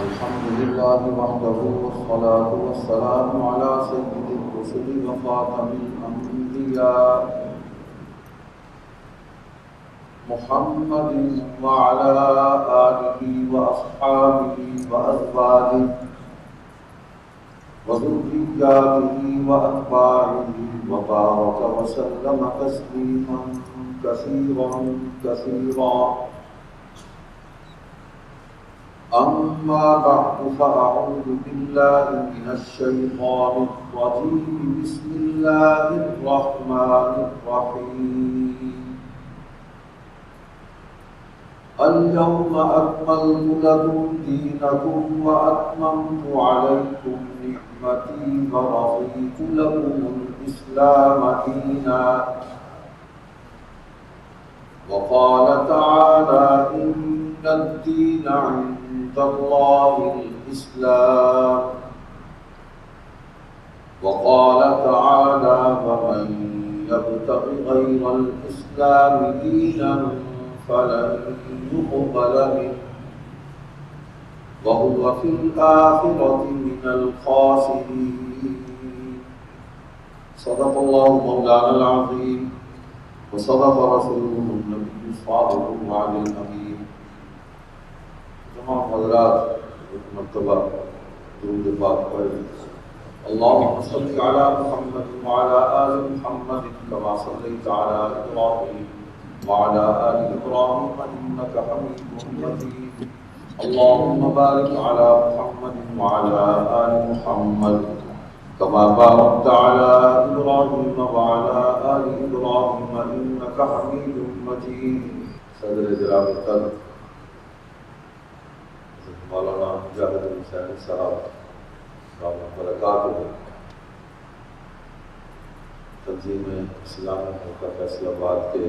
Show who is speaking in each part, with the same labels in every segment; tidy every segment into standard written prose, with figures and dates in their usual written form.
Speaker 1: الحمد لله وحده والصلاة والسلام على سيد الرسل وخاتم الأنبياء محمد وعلى آله وأصحابه وأزواجه وذرياته وأتباعه وبارك وسلم تسليما كثيرا كثيرا. أما بعد فأعوذ بالله من الشيطان الرجيم. بسم الله الرحمن الرحيم. اليوم أكملت لكم دينكم وأتممت عليكم نعمتي ورضيت لكم الإسلام دينا. وقال تعالى إن الدين عند الله الإسلام. وقال تعالى ومن يبتغ غير الإسلام دينا فلن يقبل منه وهو في الآخرة من الخاسرين. صدق الله مولانا العظيم وصدق رسوله النبي الصادق الوعد الأمين. تمام حضرات ایک مرتبہ درود پاک پڑھیں. اللهم صل على محمد وعلى آل محمد كما صليت على إبراهيم وعلى آل إبراهيم إنك حميد مجيد. اللهم بارك على محمد وعلى آل محمد كما باركت على إبراهيم وعلى آل إبراهيم إنك حميد مجيد. صدر جناب القدر مولانا مجاہد حسین صاحب دامت برکاتہ تنظیم اسلامی حلقہ فیصل آباد کے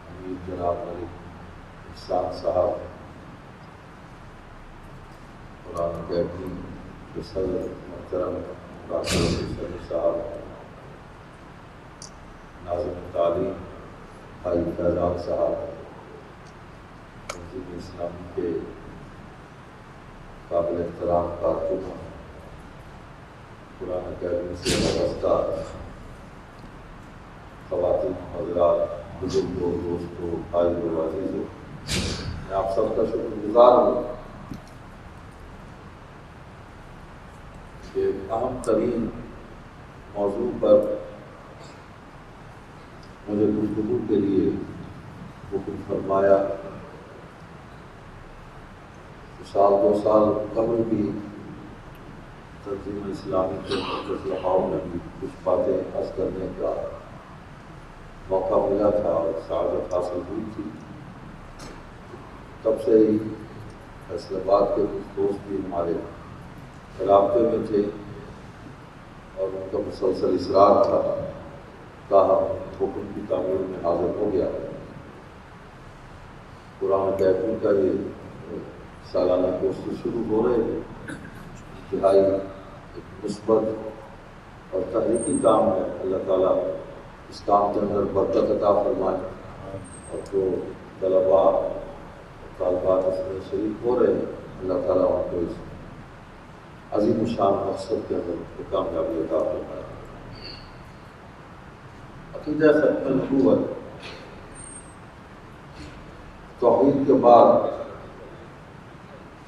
Speaker 1: امیر جناب ملک احسان صاحب، قرآن اکیڈمی کے صدر محترم ڈاکٹر حسین صاحب، ناظم تعلیم بھائی فیضان صاحب، تنظیم اسلامی کے قابل احترام کارکن، قرآن اکیڈمی سے وابستہ خواتین حضرات، بزرگوں، دوستوں، بھائیوں، عزیزوں، میں آپ سب کا شکر گزار ہوں کہ اہم ترین موضوع پر مجھے گفتگو کے لیے حکم فرمایا. سال دو سال قبل بھی تنظیم اسلامی کے مرکز لاہور میں بھی کچھ باتیں عرض کرنے کا موقع ملا تھا اور سعادت حاصل ہوئی تھی. تب سے ہی فیصل آباد کے کچھ دوست بھی ہمارے رابطے میں تھے اور ان کا مسلسل اصرار تھا. تاہم حکم کی تعمیر میں حاضر ہو گیا. قرآن اکیڈمی کا یہ سالانہ کورسز شروع ہو رہے ہیں. انتہائی ایک مثبت اور تحریکی کام ہے. اللہ تعالیٰ اس کام کے اندر برکت عطا فرمائے اور جو طلباء اور طالبات اس میں شریک ہو رہے ہیں اللہ تعالیٰ ان کو اس عظیم الشان مقصد کے اندر کامیابی عطا فرمائے. عقیدہ ختم نبوت توحید کے بعد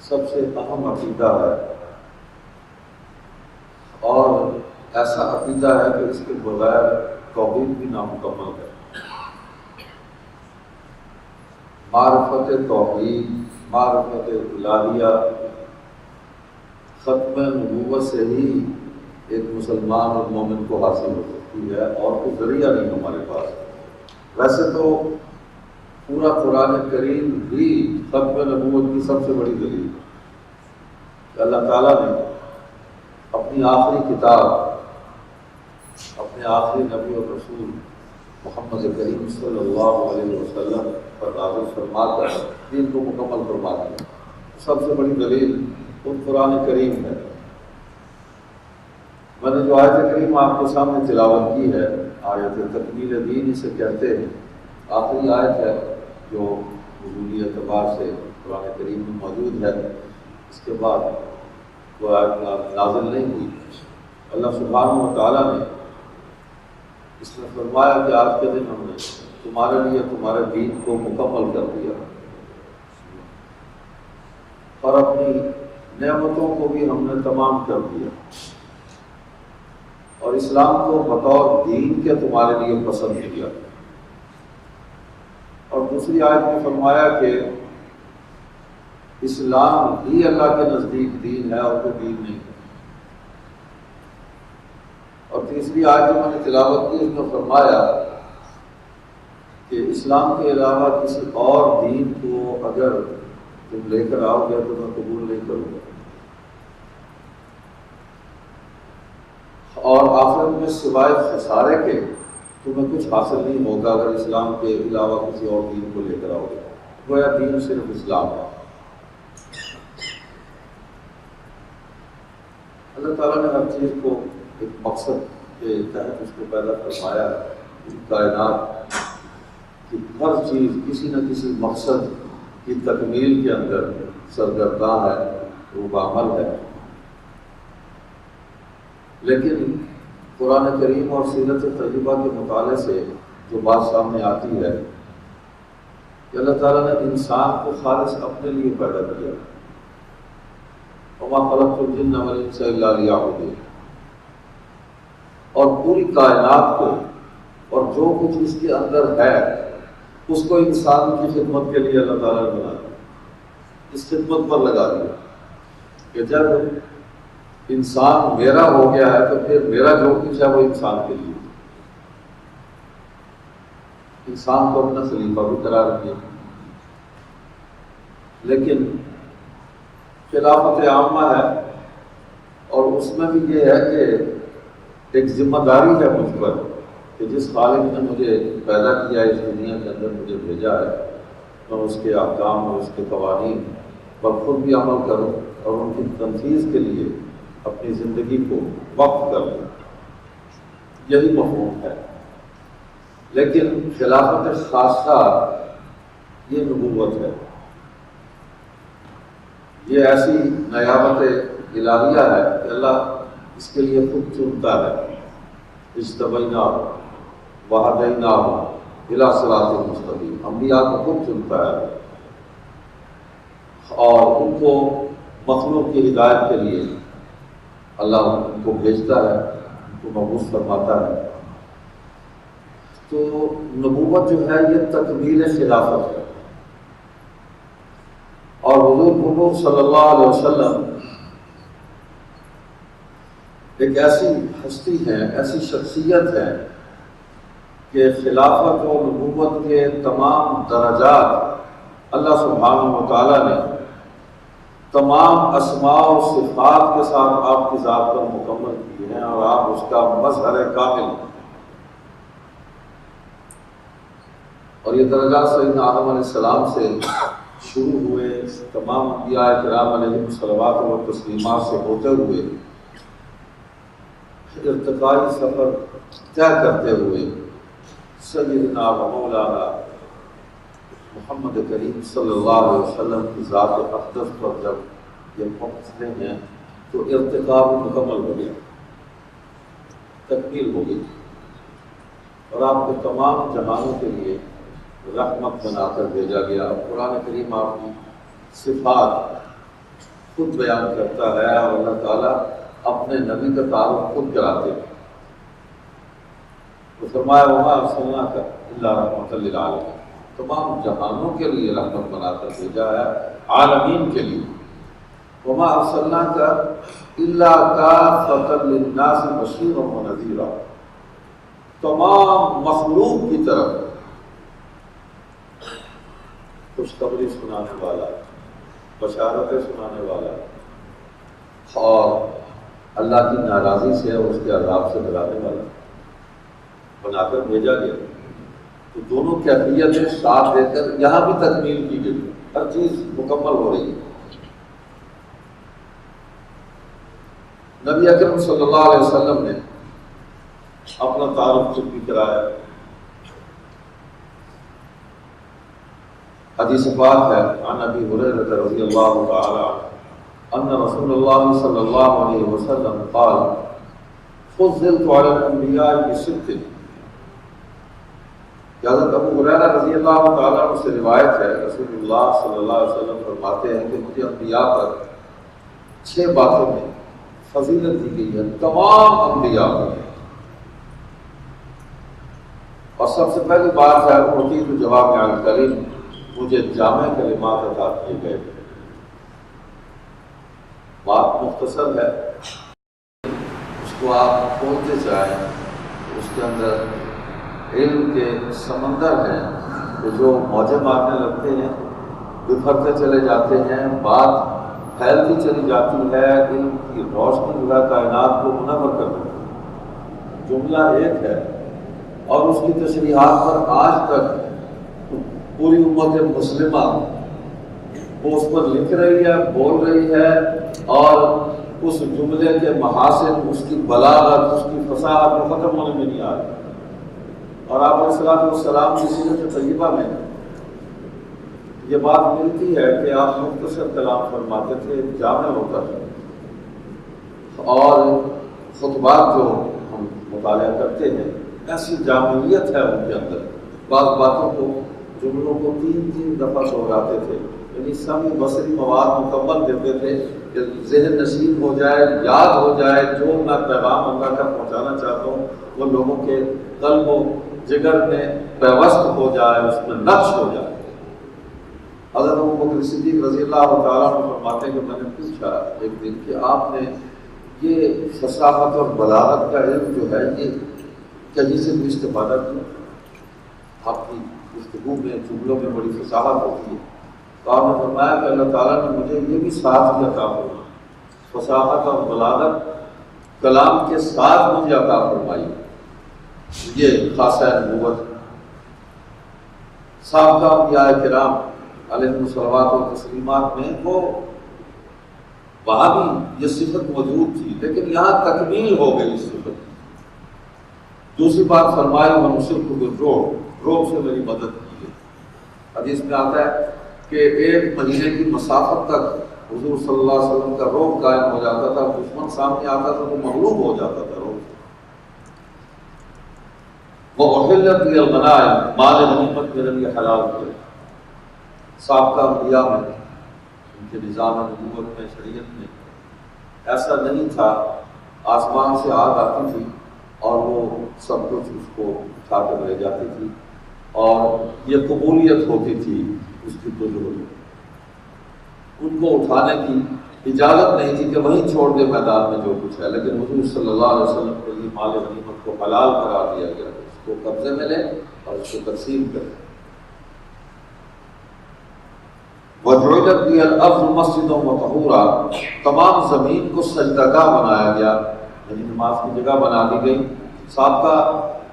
Speaker 1: سب سے اہم عقیدہ ہے اور ایسا عقیدہ ہے کہ اس کے بغیر توحید بھی نامکمل ہے. معرفت توحید، معرفت الہیہ ختم نبوت سے ہی ایک مسلمان اور مومن کو حاصل ہو سکتی ہے اور کوئی ذریعہ نہیں ہمارے پاس. ویسے تو پورا قرآن کریم بھی ختم نبوت کی سب سے بڑی دلیل ہے کہ اللہ تعالیٰ نے اپنی آخری کتاب، اپنے آخری نبی اور رسول محمد کریم صلی اللہ علیہ وسلم پر نازل فرما کر دین کو مکمل فرما دیا. سب سے بڑی دلیل خود قرآن کریم ہے. میں نے جو آیت کریم آپ کے سامنے تلاوت کی ہے، آیت تکمیل دین اسے کہتے ہیں، آخری آیت ہے جو نزولی اعتبار سے قرآن کریم میں موجود ہے. اس کے بعد وہ آیت نازل نہیں ہوئی۔ اللہ سبحانہ و تعالیٰ نے اس میں فرمایا کہ آج کے دن ہم نے تمہارے لیے تمہارے دین کو مکمل کر دیا اور اپنی نعمتوں کو بھی ہم نے تمام کر دیا، اور اسلام کو بطور دین کے تمہارے لیے پسند کیا۔ اور دوسری آیت میں فرمایا کہ اسلام ہی اللہ کے نزدیک دین ہے اور کوئی دین نہیں ہے۔ اور تیسری آیت جو میں نے تلاوت کی اس میں فرمایا کہ اسلام کے علاوہ کسی اور دین کو اگر تم لے کر آؤ گے تو میں قبول نہیں کروں گا، اور آخرت میں سوائے خسارے کے تمہیں کچھ حاصل نہیں ہوگا اگر اسلام کے علاوہ کسی اور دین کو لے کر آؤ گے۔ گویا دین صرف اسلام ہے۔ اللہ تعالیٰ نے ہر چیز کو ایک مقصد کے تحت اس کو پیدا فرمایا ہے۔ کائنات کی ہر چیز کسی نہ کسی مقصد کی تکمیل کے اندر سرگرداں ہے، وہ بعمل ہے۔ لیکن قرآن کریم اور سیرت طیبہ کے مطالعے سے جو بات سامنے آتی ہے کہ اللہ تعالیٰ نے انسان کو خالص اپنے لیے پیدا کیا، وما خلقت الجن والانس الا لیعبدون، اور پوری کائنات کو اور جو کچھ اس کے اندر ہے اس کو انسان کی خدمت کے لیے اللہ تعالیٰ نے بنایا، اس خدمت پر لگا دیا کہ جب انسان میرا ہو گیا ہے تو پھر میرا جو کچھ ہے وہ انسان کے لیے، انسان کو اپنا خلیفہ بھی قرار دیا۔ لیکن خلافت عامہ ہے اور اس میں بھی یہ ہے کہ ایک ذمہ داری ہے مجھ پر کہ جس خالق نے مجھے پیدا کیا اس دنیا کے اندر مجھے بھیجا ہے، میں اس کے احکام اور اس کے قوانین پر خود بھی عمل کروں اور ان کی تنفیذ کے لیے اپنی زندگی کو وقف کر دوں، یہی مفہوم ہے۔ لیکن خلافت خاصہ یہ نبوت ہے، یہ ایسی نیابت الہیہ ہے کہ اللہ اس کے لیے خود چنتا ہے۔ اجتبیناہ وہدیناہ الی صراط مستقیم، انبیاء کو خود چنتا ہے اور ان کو مخلوق کی ہدایت کے لیے اللہ ان کو بھیجتا ہے، ان کو مبعوث فرماتا ہے۔ تو نبوت جو ہے یہ تکمیل خلافت ہے، اور حضور صلی اللہ علیہ وسلم ایک ایسی ہستی ہے، ایسی شخصیت ہے کہ خلافت و نبوت کے تمام درجات اللہ سبحانہ و تعالیٰ نے تمام اسماء و صفات کے ساتھ آپ کی ذات پر مکمل کیے ہیں، اور آپ اس کا مظہر کامل ہیں۔ اور یہ درجات سیدنا آدم علیہ السلام سے شروع ہوئے، تمام انبیاء کرام علیہم الصلوات و تسلیمات سے ہوتے ہوئے ارتقائی سفر طے کرتے ہوئے سیدنا و مولانا محمد کریم صلی اللہ علیہ وسلم کی ذات اقدس پر جب یہ پہنچتے ہیں تو ارتقاء مکمل ہو گیا، تکمیل ہو گئی، اور آپ کو تمام جہانوں کے لیے رحمت بنا کر بھیجا گیا۔ قرآن کریم آپ کی صفات خود بیان کرتا ہے، اور اللہ تعالیٰ اپنے نبی کا تعارف خود کراتے ہیں۔ تو فرمایا وما ارسلناک الا رحمۃ للعالمین، تمام جہانوں کے لیے رحمت بنا کر بھیجا ہے، عالمین کے لیے۔ وما ارسلناک الا کافۃ للناس بشیرا ونذیرا، تمام مخلوق کی طرف خوشخبری سنانے والا، بشارتیں سنانے والا، اور اللہ کی ناراضی سے اور اس کے عذاب سے ڈرانے والا بنا کر بھیجا گیا۔ تو دونوں کیفیتیں ساتھ دے کر یہاں بھی تکمیل کی گئی، ہر چیز مکمل ہو رہی ہے۔ نبی اکرم صلی اللہ علیہ وسلم نے اپنا تعارف خود بھی کرایا۔ حدیث پاک ہے عن ابی ہریرہ رضی اللہ تعالی عنہ ان رسول اللہ صلی اللہ علیہ وسلم قال فضلت علی الانبیاء بست، حضرت ابو ہریرہ رضی اللہ تعالیٰ عنہ سے روایت ہے، رسول اللہ صلی اللہ علیہ وسلم فرماتے ہیں کہ مجھے انبیاء پر 6 باتوں میں فضیلت دی گئی ہے، تمام انبیاء کو۔ اور سب سے پہلی بات ہے اعطیت جوامع الکلم، مجھے جامع کلمات عطا کیے گئے۔ بات مختصر ہے، اس کو آپ کھولتے جائیں، اس کے اندر علم کے سمندر ہیں کہ جو موجیں مارنے لگتے ہیں، بکھرتے چلے جاتے ہیں، بات پھیلتی چلی جاتی ہے، علم کی روشنی جو ہے کائنات کو منور کر دیتی ہے۔ جملہ ایک ہے اور اس کی تشریحات پر آج تک پوری امت مسلمہ وہ اس پر لکھ رہی ہے، بول رہی ہے، اور اس جملے کے محاسن، اس کی بلاغت، اس کی فصاحت کو ختم ہونے میں نہیں آ رہی۔ اور آپ علیہ الصلوۃ والسلام کی سیرت طیبہ میں یہ بات ملتی ہے کہ آپ مختصر کلام فرماتے تھے، جامع ہوتا تھا، اور خطبات جو ہم مطالعہ کرتے ہیں ایسی جامعیت ہے ان کے اندر، بعض باتوں کو، جملوں کو 3 دفعہ دہراتے تھے، یعنی سمی بصری مواد مکمل دیتے تھے کہ ذہن نشین ہو جائے، یاد ہو جائے، جو میں پیغام اللہ کا پہنچانا چاہتا ہوں وہ لوگوں کے قلب و جگر میں پیوست ہو جائے، اس میں نقش ہو جائے۔ حضرت ابوبکر صدیق رضی اللہ تعالیٰ عنہ فرماتے ہیں کہ میں نے پوچھا ایک دن کہ آپ نے یہ فصاحت اور بلاغت کا علم جو ہے یہ کہیں سے بھی استفادہ کیا؟ آپ کی گفتگو میں، جملوں میں بڑی فصاحت ہوتی ہے۔ تو آپ نے فرمایا کہ اللہ تعالیٰ نے مجھے یہ بھی ساتھ ہی عطا فرمایا، فصاحت اور بلاغت کلام کے ساتھ مجھے عطا فرمائی۔ یہ خاصہ نبوت۔ سابقہ انبیاء کرام علیہ الصلوات و تسلیمات میں وہ وہاں بھی یہ صفت موجود تھی، لیکن یہاں تکمیل ہو گئی اس صفت کی۔ دوسری بات فرمائی وَنُصِرْتُ بِالرُّعْبِ، رعب سے میری مدد کی ہے۔ حدیث میں آتا ہے کہ 1 مہینے کی مسافت تک حضور صلی اللہ علیہ وسلم کا رعب قائم ہو جاتا تھا، دشمن سامنے آتا تھا تو مغلوب ہو جاتا تھا رعب۔ وَأُحِلَّتْ لِيَ الْغَنَائِمُ، مال غنیمت میرے لیے حلال کیا۔ سابقہ انبیاء میں، ان کے نظام نبوت میں، شریعت میں ایسا نہیں تھا، آسمان سے آگ آتی تھی اور وہ سب کچھ اس کو اٹھا کر لے جاتی تھی، اور یہ قبولیت ہوتی تھی اس کی بزرگ، ان کو اٹھانے کی اجازت نہیں تھی کہ وہیں چھوڑ دے میدان میں جو کچھ ہے، لیکن حضور صلی اللہ علیہ وسلم کے لیے مال غنیمت کو حلال قرار دیا گیا، اس کو قبضے میں لے اور اس کو تقسیم کرے۔ وَجُعِلَتْ لِيَ الْأَرْضُ مَسْجِدًا وَطَهُورًا، تمام زمین کو سجدگاہ بنایا گیا، یعنی نماز کی جگہ بنا دی گئی۔ سابقہ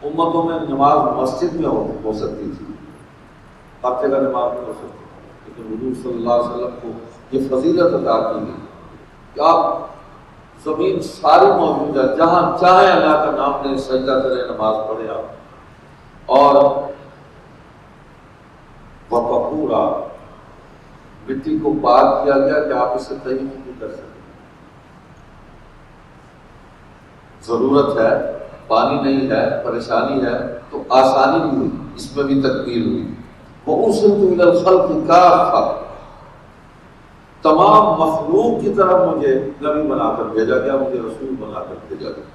Speaker 1: امتوں میں نماز مسجد میں ہو سکتی تھی، ہر جگہ نماز میں ہو سکتی تھی، لیکن حضور صلی اللہ علیہ وسلم کو یہ فضیلت عطا کی گئی کہ آپ زمین ساری موجود ہے، جہاں چاہے اللہ کا نام لیں، سجدہ کریں، نماز پڑھیں آپ۔ اور وَطَهُورًا، مٹی کو پاک کیا گیا کہ آپ اسے تیمم نہیں کر سکتے، ضرورت ہے، پانی نہیں ہے، پریشانی ہے، تو آسانی بھی ہوئی، اس میں بھی تکمیل ہوئی۔ وَأُرْسِلْتُ إِلَى الْخَلْقِ كَافَّةً، تمام مخلوق کی طرف مجھے نبی بنا کر بھیجا گیا، مجھے رسول بنا کر بھیجا گیا۔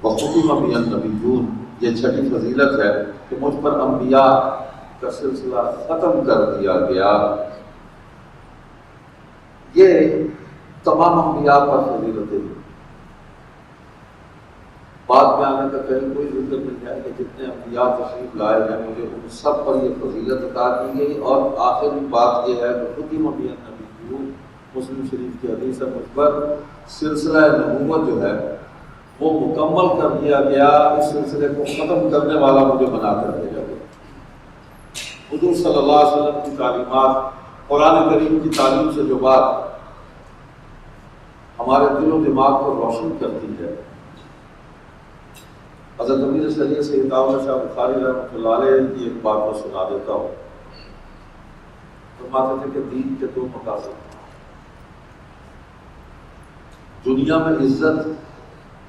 Speaker 1: وَخُتِمَ بِيَ النَّبِيُّونَ، یہ 6ٹھی فضیلت ہے کہ مجھ پر انبیاء کا سلسلہ ختم کر دیا گیا۔ یہ تمام انبیاء پر فضیلتیں ہیں، بعد میں آنے کا کہیں کوئی ذکر نہیں ہے کہ جتنے انبیاء تشریف لائے ہیں مجھے ان سب پر یہ فضیلت عطا کی گئی۔ اور آخری بات یہ ہے کہ ختم بی النبیون، مسلم شریف کی حدیث ہے، مجھ پر سلسلہ نبوت جو ہے وہ مکمل کر دیا گیا، اس سلسلے کو ختم کرنے والا مجھے بنا کر بھیجا گیا۔ حضور صلی اللہ علیہ وسلم کی تعلیمات، قرآن کریم کی تعلیم سے جو بات ہمارے دل و دماغ کو روشن کرتی ہے، حضرت امیر شریعت سید داؤد شاہ بخاری رحمۃ اللہ علیہ کی ایک بات میں سنا دیتا ہوں۔ فرماتے تھے کہ دین کے 2 مقاصد، دنیا میں عزت،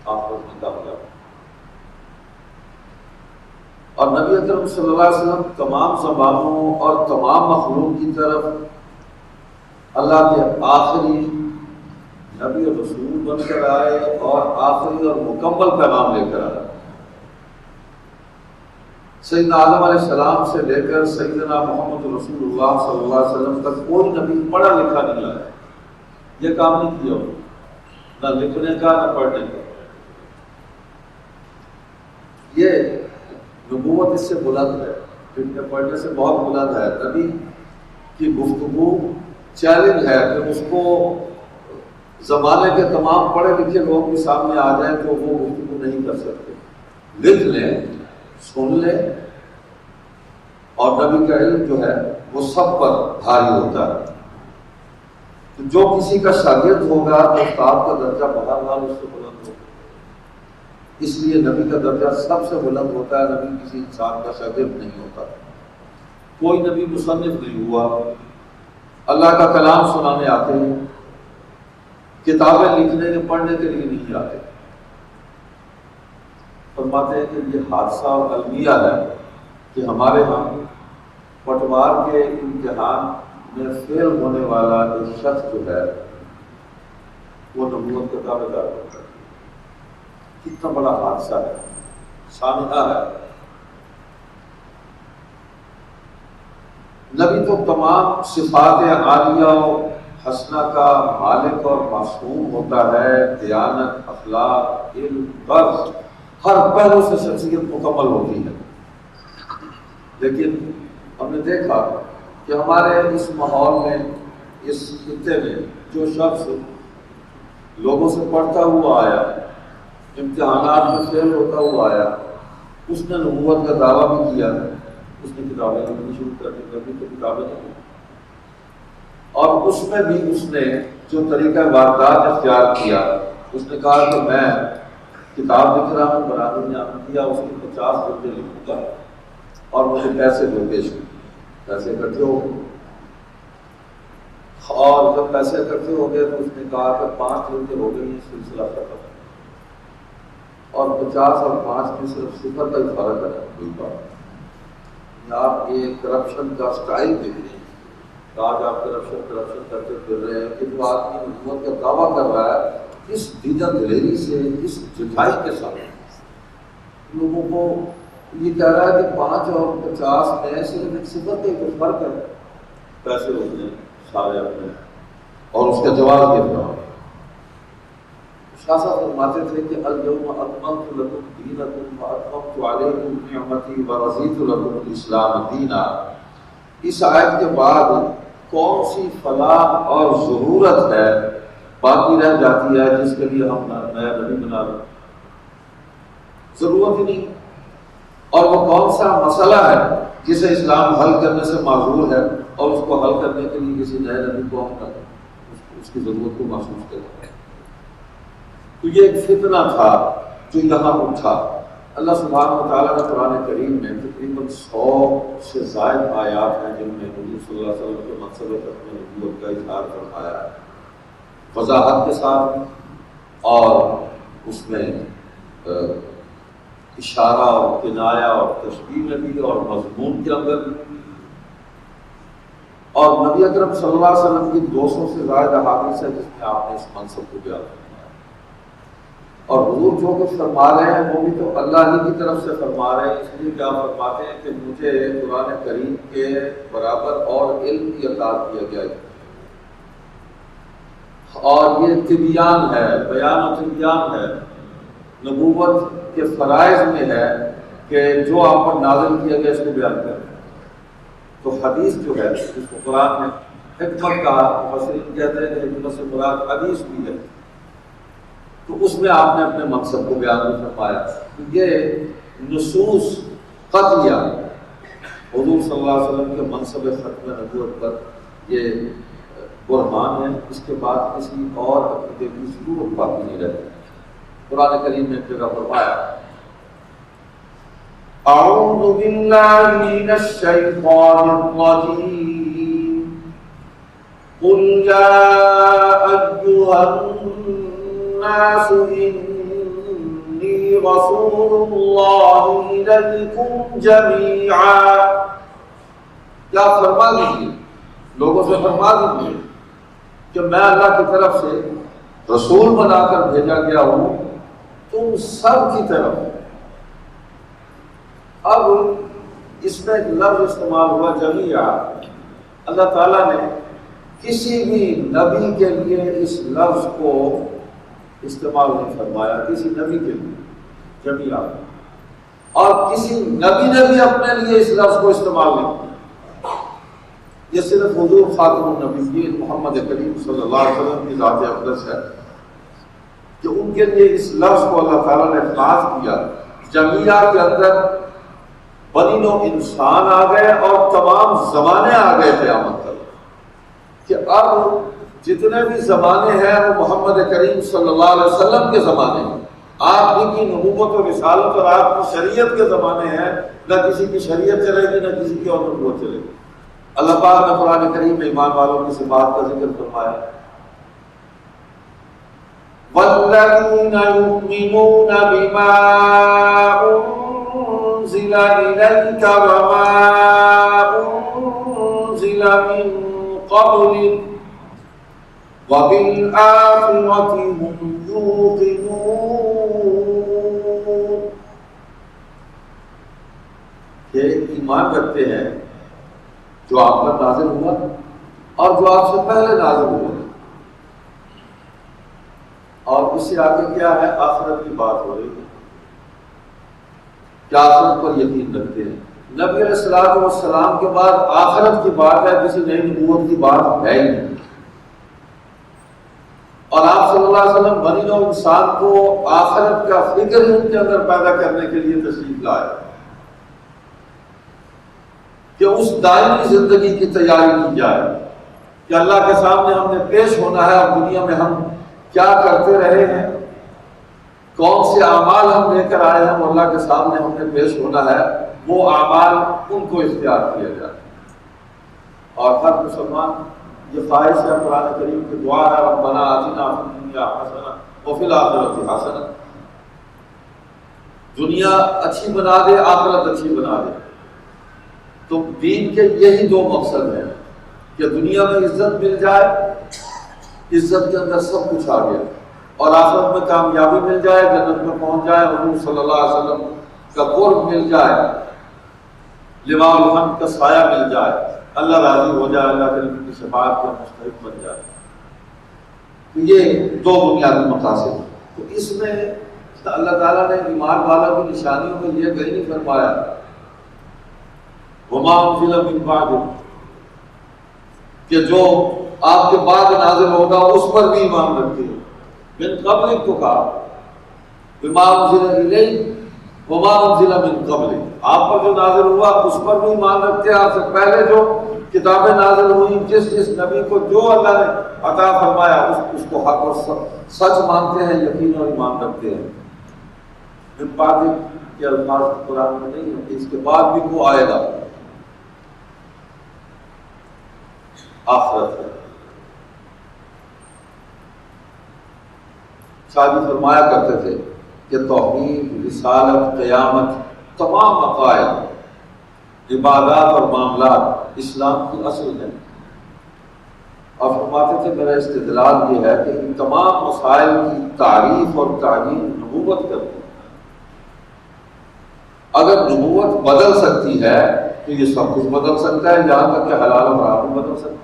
Speaker 1: آخرت میں کامیاب۔ اور نبی اکرم صلی اللہ علیہ وسلم تمام زبانوں اور تمام مخلوق کی طرف اللہ کے آخری نبی اور رسول بن کر آئے اور آخری اور مکمل پیغام لے کر آئے۔ سیدنا آدم علیہ السلام سے لے کر سیدنا محمد رسول اللہ صلی اللہ علیہ وسلم تک کوئی نبی پڑھا لکھا نہیں آیا، یہ کام نہیں کیا، نہ لکھنے کا نہ پڑھنے کا۔ یہ نبوت اس سے بلند ہے، لکھنے پڑھنے سے بہت بلند ہے۔ نبی کی گفتگو چیلنج ہے کہ اس کو زمانے کے تمام پڑھے لکھے لوگ بھی سامنے آ جائیں تو وہ گفتگو نہیں کر سکتے۔ لکھ لیں، سن لیں، اور نبی کا علم جو ہے وہ سب پر بھاری ہوتا ہے۔ تو جو کسی کا شاگرد ہوگا تو استاد کا درجہ بہرحال اس سے بلند ہوگا، اس لیے نبی کا درجہ سب سے بلند ہوتا ہے۔ نبی کسی انسان کا شاگرد نہیں ہوتا، کوئی نبی مصنف نہیں ہوا، اللہ کا کلام سنانے آتے ہیں، کتابیں لکھنے کے پڑھنے کے لیے نہیں آتے۔ فرماتے ہیں کہ یہ حادثہ اور المیہ ہے کہ ہمارے ہاں پٹوار کے امتحان میں فیل ہونے والا ایک شخص جو ہے وہ نبوت کا دعوے دار ہوتا ہے۔ کتنا بڑا حادثہ ہے، سانحہ ہے۔ نبی تو تمام صفات عالیہ و حسنہ کا مالک اور معصوم ہوتا ہے، دیانت، اخلاق، علم، قرض، ہر پہلو سے شخصیت مکمل ہوتی ہے۔ لیکن ہم نے دیکھا کہ ہمارے اس ماحول میں، اس خطے میں جو شخص لوگوں سے پڑھتا ہوا آیا، امتحانات میں فیل ہوتا ہوا آیا، اس نے نبوت کا دعویٰ بھی کیا، اس نے کتابیں لکھنی شروع کر دی، نبی تو کتابیں لکھی، اور اس میں بھی اس نے جو طریقہ واردات اختیار کیا، اس نے کہا کہ میں کتاب لکھ رہا ہوں، برادری نے عمل کیا، اس کی 50 جلدیں لکھوں گا اور مجھے پیسے دو، پیش پیسے اکٹھے ہو گئے، اور جب پیسے اکٹھے ہو گئے تو اس نے کہا کہ 5 جلدیں ہو گئی، سلسلہ ختم، اور 50 اور 5 میں صرف 0 کا ہی فرق ہے۔ کوئی بات آپ یہ کرپشن کا سٹائل دیکھ رہے ہیں، آج آپ کرپشن کرتے پھر رہے ہیں کہ جو آدمی نبوت کا دعویٰ کر رہا ہے اس دیدہ دلیری سے، اس جٹائی کے ساتھ لوگوں کو یہ کہہ رہا ہے کہ 5 اور 50 میں صرف ایک 0 کا ایک فرق ہے، پیسے ہوتے ہیں سارے اپنے، اور اس کا جواب یہ تھا۔ شاہ صاحب فرماتے تھے کہ الیوم اکملت لکم دینکم واتممت علیکم نعمتی ورضیت لکم الاسلام دینا۔ اس آیت کے بعد کون سی فلاح اور ضرورت ہے باقی رہ جاتی ہے جس کے لیے ہم نیا نبی بنا رہے ہیں؟ ضرورت ہی نہیں۔ اور وہ کون سا مسئلہ ہے جسے اسلام حل کرنے سے معذور ہے اور اس کو حل کرنے کے لیے کسی نئے نبی کو ہم اس کی ضرورت کو محسوس کرتے ہیں؟ تو یہ ایک فتنہ تھا جو یہاں اٹھا۔ اللہ سبحانہ و تعالیٰ نے قرآن کریم میں تقریباً 100 سے زائد آیات ہیں جن میں حضور صلی اللہ علیہ وسلم کے منصب ختم نبوت کا اظہار فرمایا ہے، وضاحت کے ساتھ، اور اس میں اشارہ اور کنایہ اور تشبیہ میں بھی اور مضمون کے اندر بھی۔ اور نبی اکرم صلی اللہ علیہ وسلم کی 200 سے زائد احادیث ہے جس میں آپ نے اس منصب کو بیان فرمایا۔ اور حضور جو کچھ فرما رہے ہیں وہ بھی تو اللہ ہی کی طرف سے فرما رہے ہیں، اس لیے کیا فرماتے ہیں کہ مجھے قرآن کریم کے برابر اور علم کی عطا کیا گیا ہے، اور یہ تبیان ہے، بیان و تبیان ہے، نبوت کے فرائض میں ہے کہ جو آپ پر نازل کیا گیا اس کو بیان کریں۔ تو حدیث جو ہے جس کو قرآن میں حکمت کہا، مفسرین کہتے ہیں کہ حکمت سے مراد حدیث بھی ہے، تو اس میں آپ نے اپنے مقصد کو بیان بھی فرمایا۔ یہ نصوص قطعیہ حضور صلی اللہ علیہ وسلم کے منصب ختم نبوت پر یہ برہان ہے، اس کے بعد کسی اور عقیدے کی ضرورت باقی نہیں رہتی۔ قرآن کریم نے پھر فرمایا اعوذ باللہ من الشیطان الرجیم قل یا ایھا الناس إني رسول الله إليكم جميعا. کیا فرما دیجیے، لوگوں سے فرما دیجیے کہ میں اللہ کی طرف سے رسول بنا کر بھیجا گیا ہوں تم سب کی طرف. اب اس میں ایک لفظ استعمال ہوا جمیعا. اللہ تعالیٰ نے کسی بھی نبی کے لیے اس لفظ کو استعمال نہیں فرمایا، کسی نبی کے لیے جمیعا، اور کسی نبی نے بھی اپنے لیے اس لفظ کو استعمال نہیں کیا. یہ صرف حضور خاتم النبیین محمد کریم صلی اللہ علیہ وسلم کی ذات اقدس ہے کہ ان کے لیے اس لفظ کو اللہ تعالیٰ نے خاص کیا. جمیعہ کے اندر بنی نوع انسان آ گئے اور تمام زمانے آ گئے قیامت تک، کہ اب جتنے بھی زمانے ہیں وہ محمد کریم صلی اللہ علیہ وسلم کے زمانے ہیں. آپ ہی کی نبوت و رسالت اور آپ کی شریعت کے زمانے ہیں. نہ کسی کی شریعت چلے گی نہ کسی کی اور نبوت چلے گی. اللہ پاک نے قرآن کریم میں ایمان والوں کی صفات کا ذکر فرمایا، وَالَّذِينَ يُؤْمِنُونَ بِمَا أُنزِلَ إِلَيْكَ وَمَا أُنزِلَ مِن قَبْلِكَ وَبِالْآخِرَةِ هُمْ يُوقِنُونَ. یہ ایمان رکھتے ہیں جو آپ پر نازل ہوا اور جو آپ سے پہلے نازل ہوا. اور اس سے آگے کیا ہے؟ آخرت کی بات ہو رہی ہے. کیا آخرت پر یقین رکھتے ہیں؟ نبی علیہ الصلوۃ والسلام کے بعد آخرت کی بات ہے، کسی نئی نبوت کی بات ہے ہی نہیں. اور آپ صلی اللہ علیہ وسلم بنی نوع انسان کو آخرت کا فکر ان کے اندر پیدا کرنے کے لیے تشریف لائے کہ اس دائمی زندگی کی تیاری کی جائے کہ اللہ کے سامنے ہم نے پیش ہونا ہے اور دنیا میں ہم کیا کرتے رہے ہیں، کون سے اعمال ہم لے کر آئے ہیں، وہ اللہ کے سامنے ہم نے پیش ہونا ہے. وہ اعمال ان کو اختیار کیا جائے. اور ہر مسلمان یہ خواہش ہے، قرآن کریم کی دعا ہے، ربنا آتنا فی الدنیا حسنہ وفی الآخرۃ حسنہ. دنیا اچھی بنا دے، آخرت اچھی بنا دے. تو دین کے یہی دو مقصد ہیں کہ دنیا میں عزت مل جائے، عزت کے اندر سب کچھ آ گیا، اور آخرت میں کامیابی مل جائے، جنت میں پہنچ جائے، حضور صلی اللہ علیہ وسلم کا قرب مل جائے، لواء الحمد کا سایہ مل جائے، اللہ راضی ہو جائے، اللہ کے نبی کی شفاعت کا مستحق بن جائے. تو یہ دو بنیادی مقاصد ہیں. تو اس میں اللہ تعالیٰ نے ایمان والوں کی نشانیوں میں یہ کہیں نہیں فرمایا وما انزل من بعد، کہ جو آپ کے بعد نازل ہوگا اس پر بھی ایمان رکھتے ہیں. من قبل کو کہا بما انزل الیک وما انزل من قبل، آپ پر جو نازل ہوا اس پر بھی ایمان رکھتے ہیں. آپ سے پہلے جو کتابیں نازل ہوئی، جس نبی کو جو اللہ نے عطا فرمایا اس کو حق اور سچ مانتے ہیں، یقین اور ایمان رکھتے ہیں. من بعد کے الفاظ قرآن میں نہیں ہے کہ اس کے بعد بھی وہ آئے گا. آخرت ہے. شاہ فرمایا کرتے تھے کہ توحید، رسالت، قیامت، تمام عقائد، عبادات اور معاملات اسلام کی اصل ہے. اور فرماتے تھے میرا استدلال یہ ہے کہ ان تمام مسائل کی تعریف اور تعین نبوت کرتی ہے. اگر نبوت بدل سکتی ہے تو یہ سب کچھ بدل سکتا ہے، یہاں تک کہ حلال و حرام بدل سکتا ہے.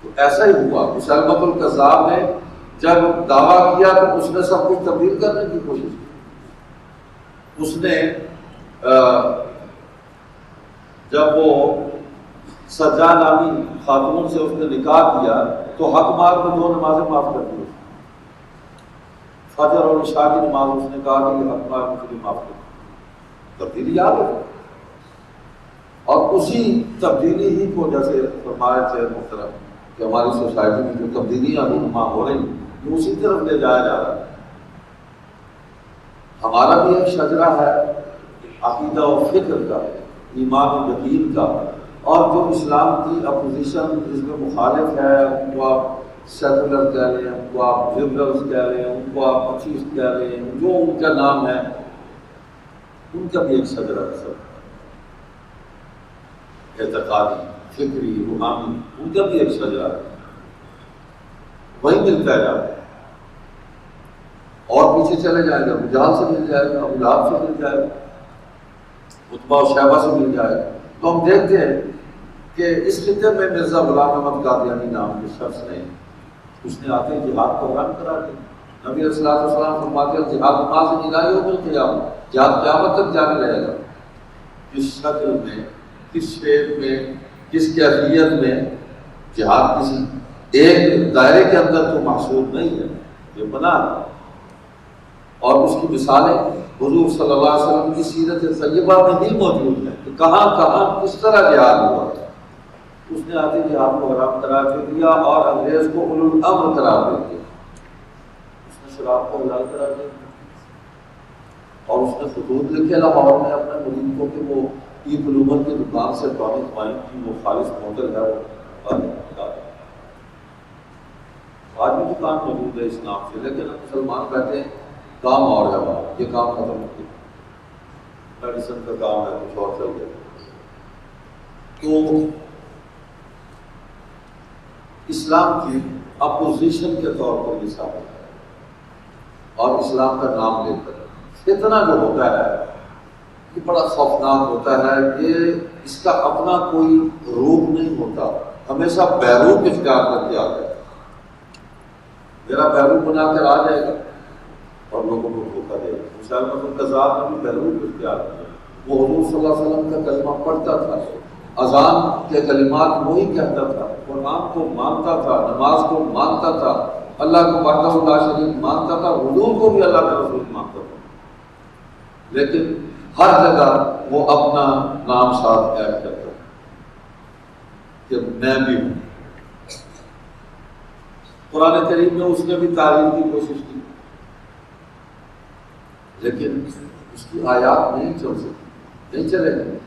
Speaker 1: تو ایسا ہی ہوا. مسلمۃ الکذاب نے جب دعویٰ کیا تو اس نے سب کچھ تبدیل کرنے کی کوشش کی. اس نے جب وہ سجا نامی خاتون سے اس نے نکاح کیا تو حق مار میں 2 نمازیں معاف کر دی. فجر اور عشاء کی نماز اس نے کہا کہ یہ حق مار مجھے معاف کر دی. تبدیلی یاد ہے. اور اسی تبدیلی ہی کو جیسے فرمایا تھے محترم کہ ہماری سوسائٹی میں جو تبدیلیاں رونما ہو رہی ہیں یہ اسی طرف لے جایا جا رہا ہے. ہمارا بھی ایک شجرہ ہے عقیدہ و فکر کا، ایمان و یقین کا، اور جو اسلام کی اپوزیشن جس میں مخالف ہے، جو آپ سیکولر کہہ لیں، ان کو آپ لبرلز کہہ لیں، ان کو آپ مچیسٹ کہہ لیں، جو ان کا نام ہے، ان کا بھی ایک شجرہ ہے سب، اعتقادی، فکری، روحانی، ان کا بھی ایک شجرہ ہے، وہی ملتا ہے جاتا ہے۔ اور پیچھے چلے جائیں گے، ابو جہل سے مل جائے گا، ابو لہب سے مل جائے گا، عتبہ و شیبہ سے مل جائے گا۔ تو ہم دیکھتے ہیں کہ اس خطے میں مرزا غلام احمد قادیانی نام کے شخص نے، اس نے آتے جہاد کو حرام کرا دیا۔ نبی صلی اللہ علیہ وسلم فرماتے ہیں جہاد ماں سے نگاہی ہو ملتی ہے، جہاد قیامت تک جاری رہے گا۔ کس شکل میں، کس شیپ میں، کس کیفیت میں، جہاد کسی ایک دائرے کے اندر تو محصور نہیں ہے، یہ بنا ہے۔ اور اس کی مثالیں حضور صلی اللہ علیہ وسلم کی سیرت طیبہ میں بھی موجود ہیں کہ کہاں کہاں کس طرح جہاد ہوا۔ اس نے آتے جہاد کو حرام قرار دے دیا اور انگریز کو اولو الامر قرار دے دیا۔ اس نے شراب کو حلال قرار دے دیا اور اس نے خطوط لکھے لاہور میں اپنے مرید کو کہ وہ پلومن کی دکان سے ٹونک وائن کی وہ خالص بوتل ہے وہ آج بھی دکان موجود ہے اس نام سے، لیکن مسلمان کہتے ہیں کام اور ہے وہاں، یہ کام ختم ہو گیا، میڈیسن کا کام ہے، کچھ اور چل گیا۔ تو اسلام کی اپوزیشن کے طور پر یہ ثابت ہے، اور اسلام کا نام لے کر اتنا جو ہوتا ہے یہ بڑا خوفناک ہوتا ہے کہ اس کا اپنا کوئی روپ نہیں ہوتا، ہمیشہ بیروپ اختیار کر کے آتا ہے۔ میرا بیروپ بنا کر آ جائے گا اور لوگوں کو دھوکہ دے گا۔ مسلمت القذاب نے بھی بیروپ اختیار کیا، وہ حضور صلی اللہ علیہ وسلم کا کلمہ پڑھتا تھا، اذان کے کلمات وہی کہتا تھا، قرآن کو مانتا تھا، نماز کو مانتا تھا، اللہ کو وحدہ لا شریک مانتا تھا، حضور کو بھی اللہ کا رسول مانتا تھا، لیکن ہر جگہ وہ اپنا نام ساتھ ایڈ کرتا کہ میں بھی ہوں۔ قرآن کریم میں اس نے بھی تعریف کی کوشش کی، لیکن اس کی آیات نہیں چل سکتی، نہیں چلے گی۔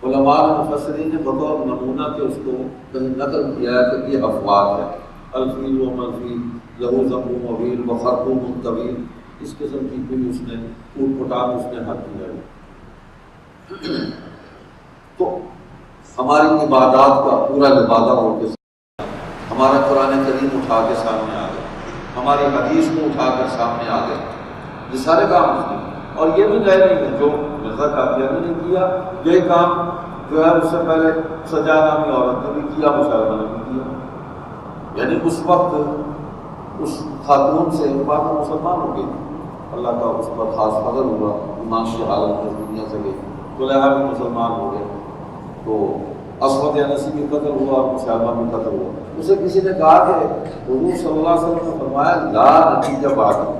Speaker 1: علماء مفسرین نے بطور نمونہ کے اس کو کہیں نقل کیا ہے کہ یہ افواج ہے، الفیل و ملفیل لہو ذنب طویل و خرطوم طویل، اس قسم کی کوئی اس نے اوٹ پٹانگ اس نے حق کیا ہے۔ تو ہماری عبادات کا پورا لبادہ ہو کے ہمارا قرآن کریم اٹھا کے سامنے آ گیا، ہماری حدیث کو اٹھا کر سامنے آ گئے، یہ سارے کام اس نے، اور یہ بھی نئے نہیں ہے جو مرزا قادیانی نے کیا، یہ کام جو ہے اس سے پہلے سجا نامی عورت نے بھی کیا، مسلمہ نے بھی کیا، یعنی اس وقت اس خاتون سے بعد میں مسلمان ہو گئی، اللہ کا اس پر خاص فضل ہوا، ایمان کی حالت میں دنیا سے گئی، طلحہ بھی مسلمان ہو گئے، تو اسود انسی بھی قتل ہوا اور مسلمہ بھی قتل ہوا۔ اسے کسی نے کہا کہ حضور صلی اللہ علیہ وسلم نے فرمایا لا نبی بعدی،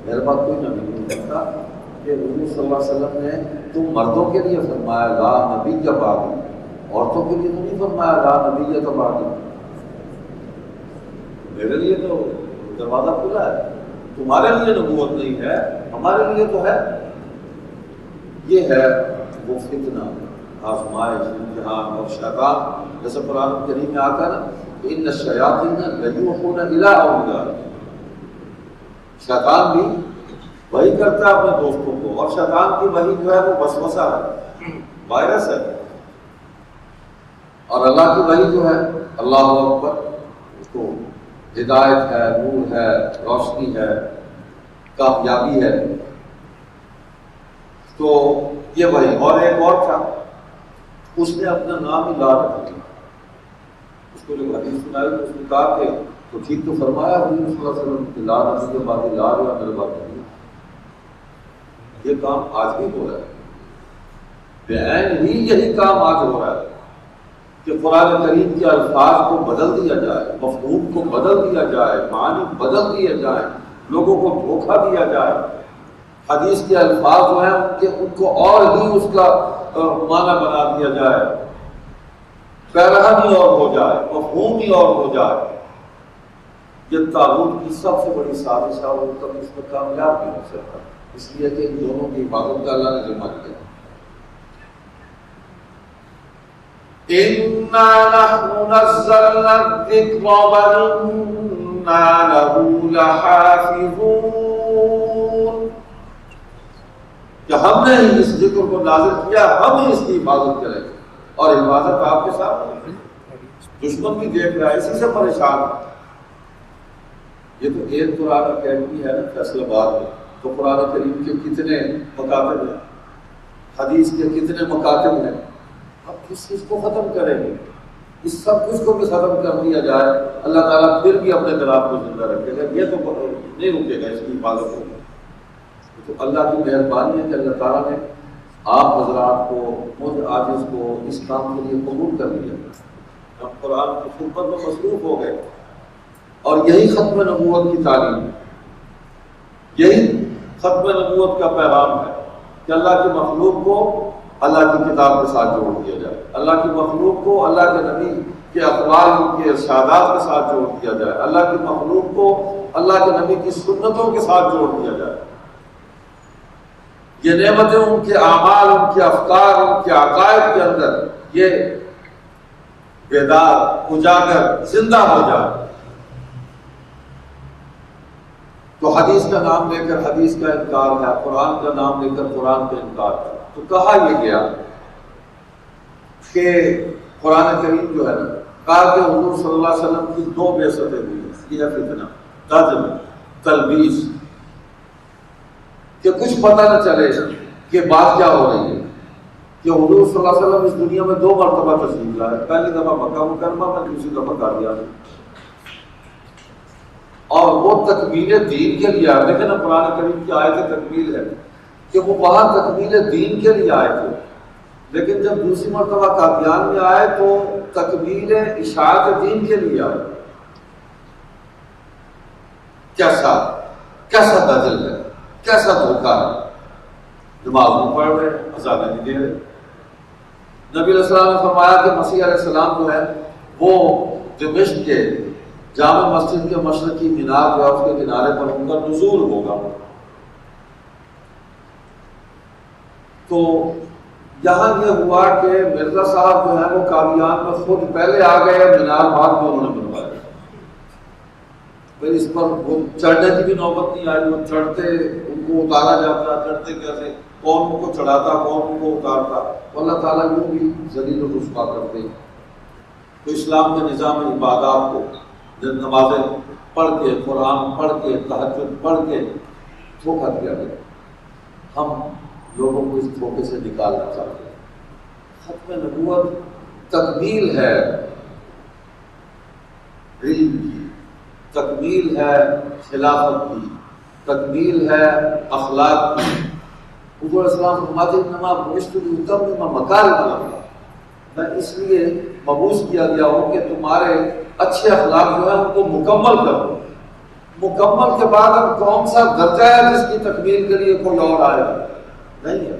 Speaker 1: میرے پاس کوئی نبی نہیں کرتا کہ حضور صلی اللہ علیہ وسلم نے تم مردوں کے لیے فرمایا لا نبی بعدی، عورتوں کے لیے تو نہیں فرمایا لا نبی بعدی، میرے لیے تو دروازہ کھلا ہے، تمہارے لیے نبوت نہیں ہے، ہمارے لیے تو ہے۔ یہ ہے وہ فتنہ، آزمائش، امتحان، اور شیطان جیسے قرآن کریم میں آتا ہے نا کہ ان الشیاطین لیوحون الی اولیائہم، شیطان بھی وہی کرتا ہے اپنے دوستوں کو، اور شیطان کی وہی جو ہے وہ وسوسہ ہے، وائرس ہے، اور اللہ کی وحی جو ہے اللہ اکبر، اس کو ہدایت ہے، نور ہے، روشنی ہے، کامیابی ہے۔ تو یہ وہی، اور ایک اور تھا، اس نے اپنا نام ہی لا رکھ دیا، اس کو جو حدیث سنائی اس نے کہا کہ تو ٹھیک تو فرمایا حضور صلی اللہ علیہ وسلم کہ لا نبی کے بعد لا رہا میرے بات نہیں۔ یہ کام آج بھی ہو رہا ہے، بعین ہی یہی کام آج ہو رہا ہے کہ قرآن کریم کے الفاظ کو بدل دیا جائے، مفہوم کو بدل دیا جائے، معنی بدل دیے جائیں، لوگوں کو دھوکہ دیا جائے، حدیث کے الفاظ جو ہیں ان کو اور ہی اس کا معنی بنا دیا جائے، پیراہن ہی اور ہو جائے، مفہوم ہی اور ہو جائے۔ یہ طاغوت کی سب سے بڑی سازش ہے، اور کبھی اس میں کامیاب نہیں ہو سکتا، اس لیے کہ ان دونوں کی حفاظت کا اللہ نے ذمہ دیا۔ اِنَّا نَحْنُ نَزَّلْنَا الذِّكْرَ وَإِنَّا لَهُ لَحَافِظُونَ، کہ ہم نے ہی اس ذکر کو نازل کیا، ہم ہی اس کی حفاظت کریں گے، اور حفاظت آپ کے ساتھ ہے، دشمن بھی دیکھ رہا ہے، اسی سے پریشان ہے۔ یہ تو ایک قرآن اکیڈمی ہے نا فیصل آباد میں، تو قرآن کریم کے کتنے مکاتب ہیں، حدیث کے کتنے مکاتب ہیں، اب کس چیز کو ختم کریں گے؟ اس سب کچھ کو بھی ختم کر دیا جائے، اللہ تعالیٰ پھر بھی اپنے کلام کو زندہ رکھے گا، یہ تو نہیں رکے گا، اس کی حفاظت ہوگی۔ تو اللہ کی مہربانی ہے کہ اللہ تعالیٰ نے آپ حضرات کو، مجھ عاجز کو اس کام کے لیے قبول کر لیا، ہم قرآن کی خدمت میں مصروف ہو گئے، اور یہی ختم نبوت کی تعلیم ہے، یہی ختم نبوت کا پیغام ہے کہ اللہ کی مخلوق کو اللہ کی کتاب کے ساتھ جوڑ دیا جائے، اللہ کی مخلوق کو اللہ کے نبی کے اقوال، ان کے ارشادات کے ساتھ جوڑ دیا جائے، اللہ کی مخلوق کو اللہ کے نبی کی سنتوں کے ساتھ جوڑ دیا جائے۔ یہ نعمتیں ان کے اعمال، ان کے افکار، ان کے عقائد کے اندر یہ بیدار، اجاگر، زندہ ہو جائے۔ تو حدیث کا نام لے کر حدیث کا انکار ہے، قرآن کا نام لے کر قرآن کا انکار ہے۔ تو کہا یہ گیا کہ قرآن کریم جو ہے نا، کہا کہ حضور صلی اللہ علیہ وسلم کی 2 بعثتیں ہوئی ہیں، یہ ہے فتنہ، تجربہ، تلبیس، کہ کچھ پتہ نہ چلے کہ بات کیا ہو رہی ہے، کہ حضور صلی اللہ علیہ وسلم اس دنیا میں 2 مرتبہ تشریف لائے، پہلی دفعہ مکہ مکرمہ میں، دوسری دفعہ قادیان، اور وہ تکمیل دین کے لیے آئے۔ دیکھیں نا قرآن کریم کی آیت تکمیل ہے کہ وہ وہاں تکمیل دین کے لیے آئے تھے، لیکن جب دوسری مرتبہ قادیان میں آئے تو تکمیل اشاعت دین کے لیے آئے۔ کیسا دجل ہے، کیسا دھوکہ ہے، نماز نہیں پڑھ رہے، اذانیں نہیں دے رہے۔ نبی علیہ السلام نے فرمایا کہ مسیح علیہ السلام جو ہے وہ دمشق کے جامع مسجد کے مشرقی مینار جو ہے اس کے کنارے پر ان کا نزول ہوگا۔ تو یہاں یہ ہوا کہ مرزا صاحب جو ہے وہ قادیان میں خود پہلے آ گئے، مینار بعد میں انہوں نے بنوایا، پھر اس پر وہ چڑھنے کی بھی نوبت نہیں آئی، وہ چڑھتے ان کو اتارا جاتا، چڑھتے کیسے، کون ان کو چڑھاتا، کون ان کو اتارتا، اللہ تعالیٰ یوں بھی ذلیل و رسوا کرتے۔ تو اسلام کے نظام عبادات کو جب نمازیں پڑھ کے، قرآن پڑھ کے، تہجد پڑھ کے دھوکہ دیا گیا، ہم لوگوں کو اس دھوکے سے نکالنا چاہتے ہیں۔ ختم نبوت تکمیل ہے علم کی، تکمیل ہے خلافت کی، تکمیل ہے اخلاق کی۔ حضور السلام فرماتے ہیں انما بعثت لاتمم مکارم الاخلاق، میں اس لیے مبعوث کیا گیا ہوں کہ تمہارے اچھے اخلاق جو ہے ان کو مکمل کرو۔ مکمل کے بعد اب کون سا درجہ ہے جس کی تکمیل کے لیے کوئی اور آئے گا؟ نہیں ہے۔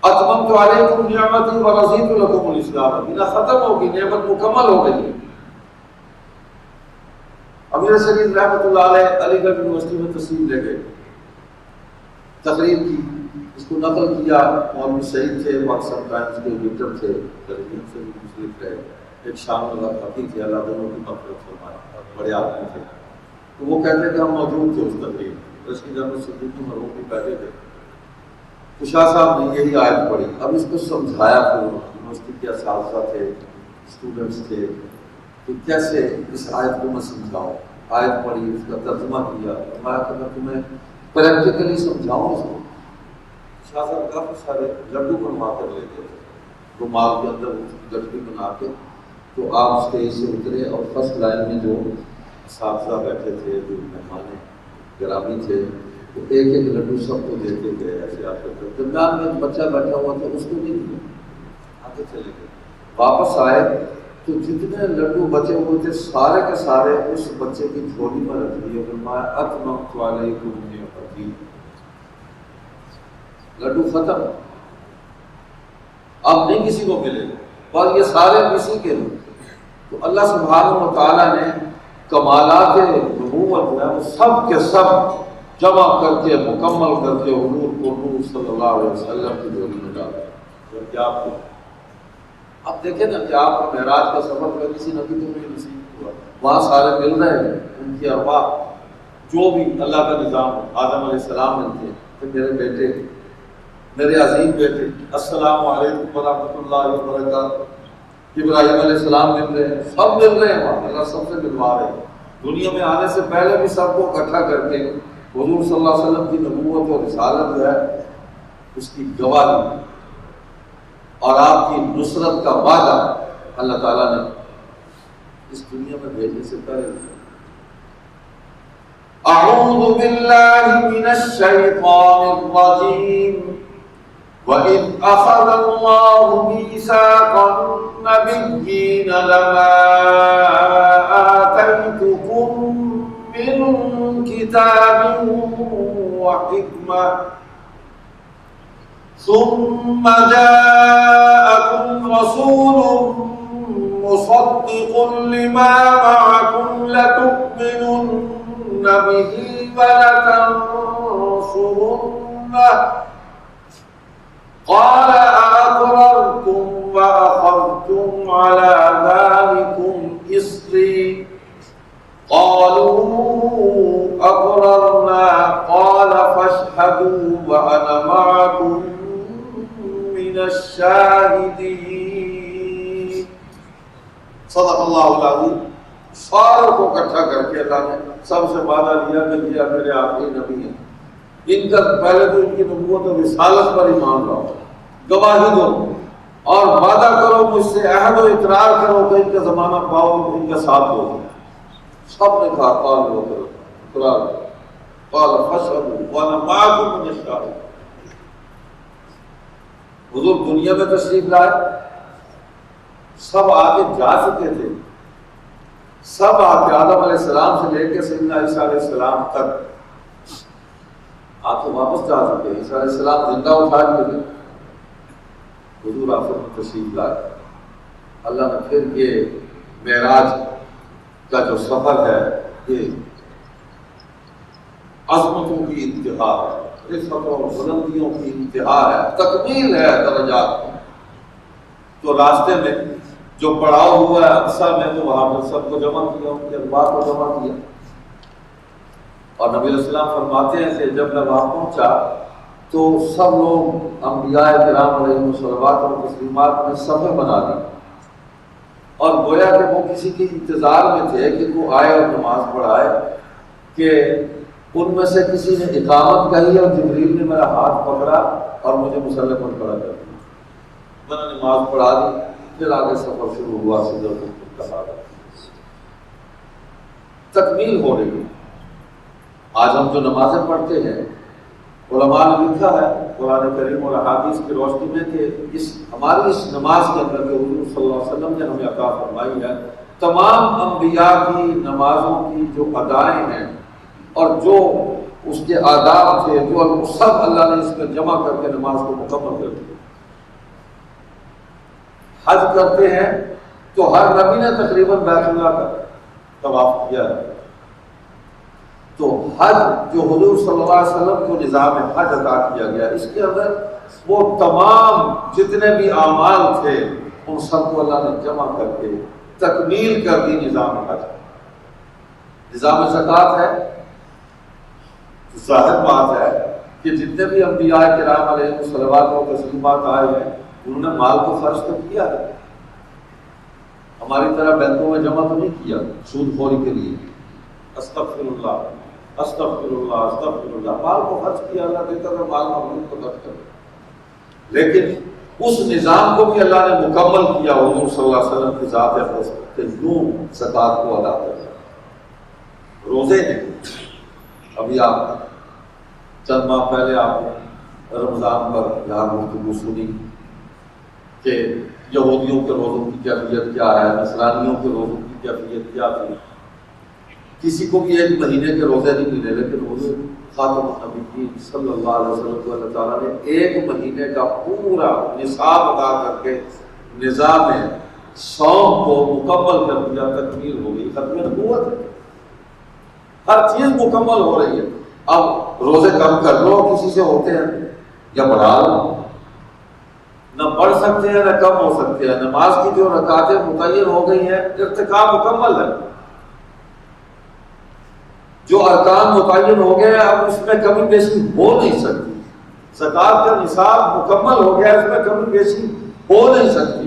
Speaker 1: اتممت علیکم نعمتی ورضیت لکم الاسلام، دینا ختم ہوگی، نعمت مکمل ہو گئی۔ امیر شریف رحمۃ اللہ علیہ علی گڑھ یونیورسٹی میں تشریف لے گئے، تقریر کی، اس کو نقل کیا، مولوی شہید تھے، واٹسن ٹائمز کے ایڈیٹر تھے، ترجمے سے بھی مشرف رہے، ایک شام اللہ خطیب تھے، اللہ دونوں کی مغفرت فرمائے، بڑے آدمی تھے۔ تو وہ کہتے کہ ہم موجود تھے اس تقریر میں، اس کی جب صدیقی مرحوم بھی بیٹھے تھے، تو شاہ صاحب نے یہی آیت پڑھی۔ اب اس کو سمجھایا کہ یونیورسٹی کے اساتذہ تھے، اسٹوڈنٹس تھے، کہ کیسے اس آیت کو میں سمجھاؤں۔ آیت پڑھی، اس کا ترجمہ کیا، فرمایا کہ میں تمہیں پریکٹیکلی سمجھاؤں اس کو۔ شاہ صاحب کافی سارے لڈو بنوا کر لیتے تھے، رومال کے اندر لڈو بنا کے، تو آپ اسٹیج سے اترے اور فرسٹ لائن میں جو اساتذہ بیٹھے تھے، جو مہمان گرامی تھے، تو ایک ایک لڈو سب کو دیتے گئے، ایسے آپ کرتے۔ درمیان میں ایک بچہ بیٹھا ہوا تھا، اس کو نہیں دیا، آگے چلے گئے۔ واپس آئے تو جتنے لڈو بچے ہوئے تھے سارے کے سارے اس بچے کی جھولی میں رکھ دیے، فرمایا اتممت علیکم نعمتی، لڈو ختم، اب نہیں کسی کو ملے، بس یہ سارے کسی کے لوگ۔ تو اللہ سبحانہ و تعالیٰ نے کمالات نبوت جو ہے وہ سب کے سب جمع کر کے، مکمل کر کے حضور کو نور صلی اللہ علیہ وسلم کی جھولی میں ڈالا۔ جبکہ آپ کو اب دیکھیں نا کہ آپ کو معراج کا سفر کا کسی نبی کو نہیں نصیب ہوا، وہاں سارے مل رہے ہیں، ان کی ارواح جو بھی اللہ کا نظام ہے، آدم علیہ السلام ملتے ہیں کہ میرے بیٹے، میرے عظیم بیٹے، السلام علیکم ورحمۃ اللہ وبرکاتہ، ابراہیم علیہ السلام مل رہے ہیں، سب مل رہے ہیں وہاں، اللہ سب سے ملوا رہے ہیں۔ دنیا میں آنے سے پہلے بھی سب کو اکٹھا کر کے حضور صلی اللہ علیہ وسلم کی نبوت اور رسالت جو ہے اس کی گواہی اور آپ کی نصرت کا وعدہ اللہ تعالیٰ نے اس دنیا میں بھیجنے سے پہلے۔ اعوذ باللہ من الشیطان الرجیم وَإِذْ أَخَذَ اللَّهُ مِيثَاقَ النَّبِيِّينَ لَمَا آتَيْتُكُم مِّن كِتَابٍ وَحِكْمَةٍ ثُمَّ جَاءَكُمْ رَسُولٌ مُصَدِّقٌ لِّمَا مَعَكُمْ لَتُؤْمِنُنَّ بِهِ وَلَتَنصُرُنَّهُ قال أأقررتم وأخذتم على ذلكم إصري قالوا أقررنا قال فاشهدوا وأنا معكم من الشاهدين۔ صدق اللہ العظیم۔ ساروں کو اکٹھا کر کے اللہ نے سب سے وعدہ لیا کہ یہ میرے آخری نبی ہیں، ان کا پہلے تو ان کی نبوت اور رسالت پر ایمان لاؤ، گواہی دو اور وعدہ کرو مجھ سے، عہد و اقرار کرو کہ ان کا زمانہ پاؤ، ان کا ساتھ دو۔ سب نے کہا قال لو کرو اقرار قال فاشهدوا وانا معكم من الشاهدين۔ حضور دنیا میں تشریف لائے، سب آگے جا چکے تھے، سب آگے آدم علیہ السلام سے لے کے سیدنا عیسیٰ علیہ السلام تک آپ تو واپس جا چکے ہیں، عیسیٰ علیہ السلام زندہ اٹھا کے گئے، حضور آخر میں تشریف لائے۔ اللہ نے پھر یہ معراج کا جو سفر ہے یہ عظمتوں کی انتہا ہے، رفعتوں اور بلندیوں کی انتہا ہے، تکمیل ہے درجات کی۔ تو راستے میں جو پڑاؤ ہوا ہے اقصیٰ میں، تو وہاں پر سب کو جمع کیا، ان کے ارواح کو جمع کیا، اور نبی علیہ السلام فرماتے ہیں کہ جب میں وہاں پہنچا تو سب لوگ انبیاء کرام علیہم الصلوات اور تسلیمات نے صفیں بنا دی، اور گویا کہ وہ کسی کے انتظار میں تھے کہ وہ آئے اور نماز پڑھائے، کہ ان میں سے کسی نے اقامت کہی اور جبریل نے میرا ہاتھ پکڑا اور مجھے مصلی پر کھڑا کر دیا، میں نے نماز پڑھا دی، پھر آگے سفر شروع ہوا، سدرۃ المنتہا تکمیل ہو رہی ہے۔ آج ہم جو نمازیں پڑھتے ہیں، علماء نے لکھا ہے قرآن کریم اور احادیث کی روشنی میں کہ ہماری اس نماز کے اندر کہ حضور صلی اللہ علیہ وسلم نے ہمیں عطا فرمائی ہے، تمام انبیاء کی نمازوں کی جو ادائیں ہیں اور جو اس کے آداب تھے، جو سب اللہ نے اس میں جمع کر کے نماز کو مکمل کر دیا۔ حج کرتے ہیں تو ہر نبی نے تقریباً بیت اللہ کا طواف کیا ہے، تو حج جو حضور صلی اللہ علیہ وسلم کو نظام حج عطا کیا گیا، اس کے اندر وہ تمام جتنے بھی اعمال تھے ان سب کو اللہ نے جمع کر کے تکمیل کر دی نظام حج۔ نظام زکوٰۃ ہے، ظاہر بات ہے کہ جتنے بھی انبیاء کرام علیہ الصلوات و تسلیمات آئے ہیں انہوں نے مال کو خرچ تو کیا ہے، ہماری طرح بینکوں میں جمع تو نہیں کیا سود خوری کے لیے، استغفر اللہ استغفر اللہ استغفر اللہ، مال کو خرچ کیا، اللہ دیتا ہے مال مغلوب کو خرچ کر، لیکن اس نظام کو بھی اللہ نے مکمل کیا حضور صلی اللہ علیہ وسلم کی ذات اقدس کہ یوں زکوٰۃ کو ادا کرنا۔ روزے ہیں، ابھی آپ چند ماہ پہلے آپ نے رمضان پر یہاں گفتگو سنی کہ یہودیوں کے روزوں کی کیفیت کیا ہے، نصرانیوں کے روزوں کی کیفیت کیا تھی۔ کسی کو بھی ایک مہینے کے روزے نہیں ملے، لیکن حضور خاتم النبیین صلی اللہ علیہ وسلم کو اللہ تعالیٰ نے ایک مہینے کا پورا نصاب ادا کر کے نظام صوم کو مکمل کر دیا، تکمیل ہو گئی، ختم نبوت ہے، ہر چیز مکمل ہو رہی ہے۔ اب روزے کم کر لو کسی سے ہوتے ہیں یا بڑھا لو، نہ بڑھ سکتے ہیں نہ کم ہو سکتے ہیں. نماز کی جو رکعتیں متعین ہو گئی ہیں ارتقاء مکمل ہے. جو ارکان متعین ہو گئے اب اس میں کمی بیشی ہو نہیں سکتی. زکوٰۃ کا نصاب مکمل ہو گیا، اس میں کمی بیشی ہو نہیں سکتی.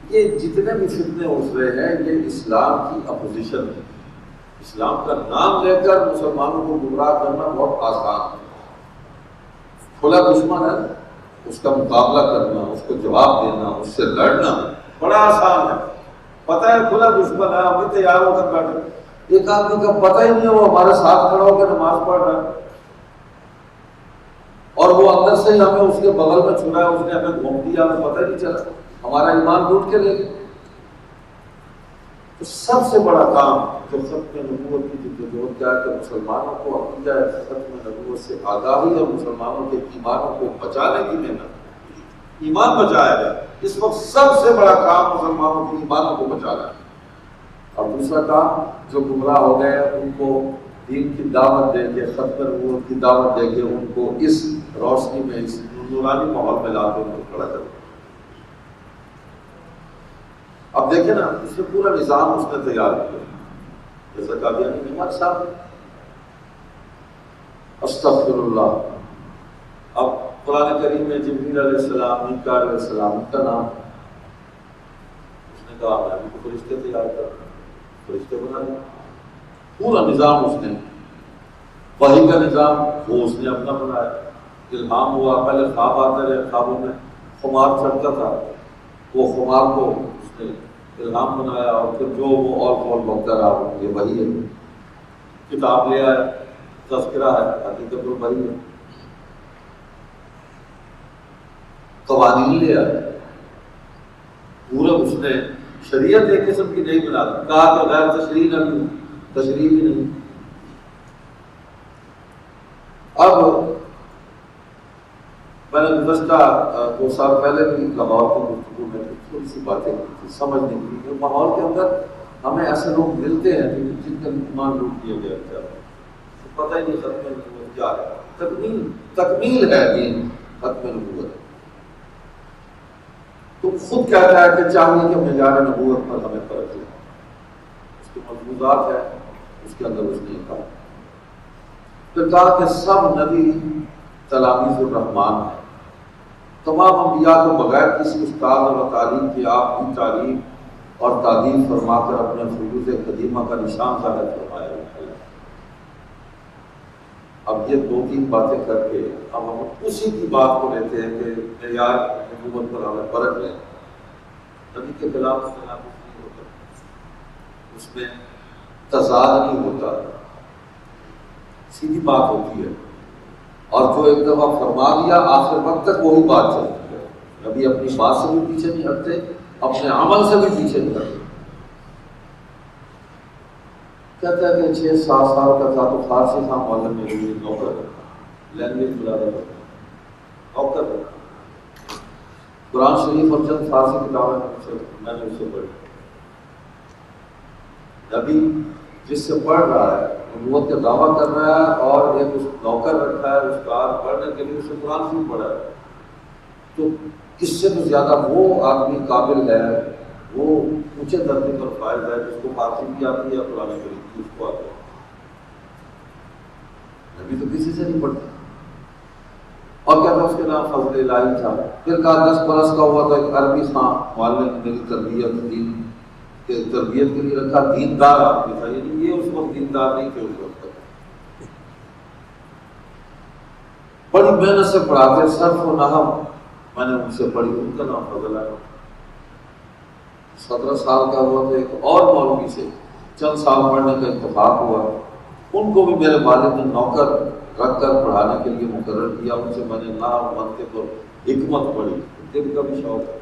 Speaker 1: یہ جتنے بھی فتنے اٹھ رہے ہیں یہ اسلام کی اپوزیشن ہے. اسلام کا نام لے کر مسلمانوں کو گمراہ کرنا بہت آسان ہے. کھلا دشمن ہے، اس کا مقابلہ کرنا، اس کو جواب دینا، اس سے لڑنا بڑا آسان ہے. پتہ ہے کھلا دشمن ہے، ہم بھی تیار ہو کر بیٹھے. ایک آدمی کا پتہ ہی نہیں ہے، وہ ہمارے ساتھ کھڑا ہو کے نماز پڑھ رہا ہے اور وہ اندر سے ہی ہمیں اس کے بغل میں چھڑا ہے، اس نے ہمیں گھوم دیا، ہمیں پتہ ہی نہیں چلا، ہمارا ایمان لوٹ کے لے گئے. تو سب سے بڑا کام جو ختم نبوت کی جدوجہد کا ہے کہ مسلمانوں کو عقیدہ ختم نبوت سے آگاہی اور مسلمانوں کے ایمانوں کو بچانے کی محنت، ایمان بچایا جائے. اس وقت سب سے بڑا کام مسلمانوں کے ایمانوں کو بچانا ہے. اور دوسرا کام جو گمراہ ہو گئے ان کو دین کی دعوت دے کے، ختم نبوت کی دعوت دے کے ان کو اس روشنی میں، اس نورانی ماحول میں لا کے ان کو کھڑا کر. اب دیکھیں نا، اس نے پورا نظام اس نے تیار کیا. جیسا قادیانی نعمت صاحب، استغفر اللہ. اب قرآن کریم میں جبریل علیہ السلام، میکائیل علیہ السلام، ان کا نام اس نے کہا میں بھی تو فرشتے تیار کر، فرشتے بنا لیں. پورا نظام اس نے، وحی کا نظام وہ اس نے اپنا بنایا. الہام ہوا، پہلے خواب آتے رہے، خوابوں میں خمار چڑھتا تھا، وہ خمار کو اس نے الہام بنایا اور پھر جو وہ اور قول بکتا رہا یہ وحی ہے. کتاب لے آیا، تذکرہ ہے، حقیقت الوحی ہے. قوانین لے آیا، پورا اس نے شریعت ایک قسم کی نہیں بنا دی. کہا کہ غیر تشریح نہ بھی، تشریح بھی نہیں. اب میں نے گزشتہ 2 سال پہلے بھی لاہور کی گفتگو میں تھوڑی سی باتیں کی تھی سمجھنے کے لیے کہ ماحول کے اندر ہمیں ایسے لوگ ملتے ہیں جن کا ایمان لوٹ دیا گیا ہے، پتہ ہی نہیں ختم نبوت کیا ہے. تکمیل ہے دین، ختم نبوت. تم خود کہتا ہے کہ چاہیے کہ معیار نبوت پر ہمیں فرق ہے. اس کے ملفوظات ہیں، اس کے اندر اس نے کہا. پھر کہا کہ سب نبی تلاميذ الرحمن ہیں. تمام انبیاء کو بغیر کسی استاد اور تعلیم کے آپ کی تعلیم اور تعدیل فرما کر اپنے فیوز قدیمہ کا نشان ظاہر فرمایا. اب یہ 2-3 باتیں کر کے اب ہم اسی کی بات کو لیتے ہیں کہ معیار نبوت پر ہمیں فرق ہے. نبی کے خلاف تناقض نہیں ہوتا، اس میں تضاد نہیں ہوتا، سیدھی بات ہوتی ہے. اور جو ایک دفعہ فرما دیا آخر وقت تک وہی بات چلتی ہے. نبی اپنی بات سے بھی پیچھے نہیں ہٹتے، اپنے عمل سے بھی پیچھے نہیں ہٹتے. کہتا ہے کہ 6-7 سال کا تھا تو فارسی تھا، معلم میرے لیے نوکر رکھا، لینگویج بلا رہا نوکر رکھا. قرآن شریف اور چند فارسی کتابیں میں نے اس سے پڑھی. نبی جس سے پڑھ رہا ہے نبوت کا دعویٰ کر رہا ہے اور ایک اس نوکر رکھا ہے استاد پڑھنے کے لیے، اسے قرآن شریف پڑھا ہے. تو اس سے تو زیادہ وہ آدمی قابل ہے، وہ اونچے درجے پر فائز ہے جس کو فارسی بھی آتی ہے، قرآن شریف بھی اس کو آتا ہے. نبی تو کسی سے نہیں پڑھتا. اور کیا تھا اس کے نام؟ فضل الہی تھا. پھر کہا 10 برس کا ہوا تو ایک عربی تھا معلم، میری تربیت دین کے تربیت کے لیے رکھا. دیندار آدمی تھا، یعنی یہ اس وقت دیندار نہیں تھے، اس وقت بڑی محنت سے پڑھاتے. صرف و نحو میں نے ان سے پڑھی، ان کا نام فضل ہے. 17 سال کا ہوا تو ایک اور مولوی سے چند سال پڑھنے کا اتفاق ہوا. ان کو بھی میرے والد نے نوکر رکھ کر پڑھانے کے لیے مقرر کیا. ان سے میں نے نام منطق اور حکمت پڑھی. دل کا بھی شوق ہے.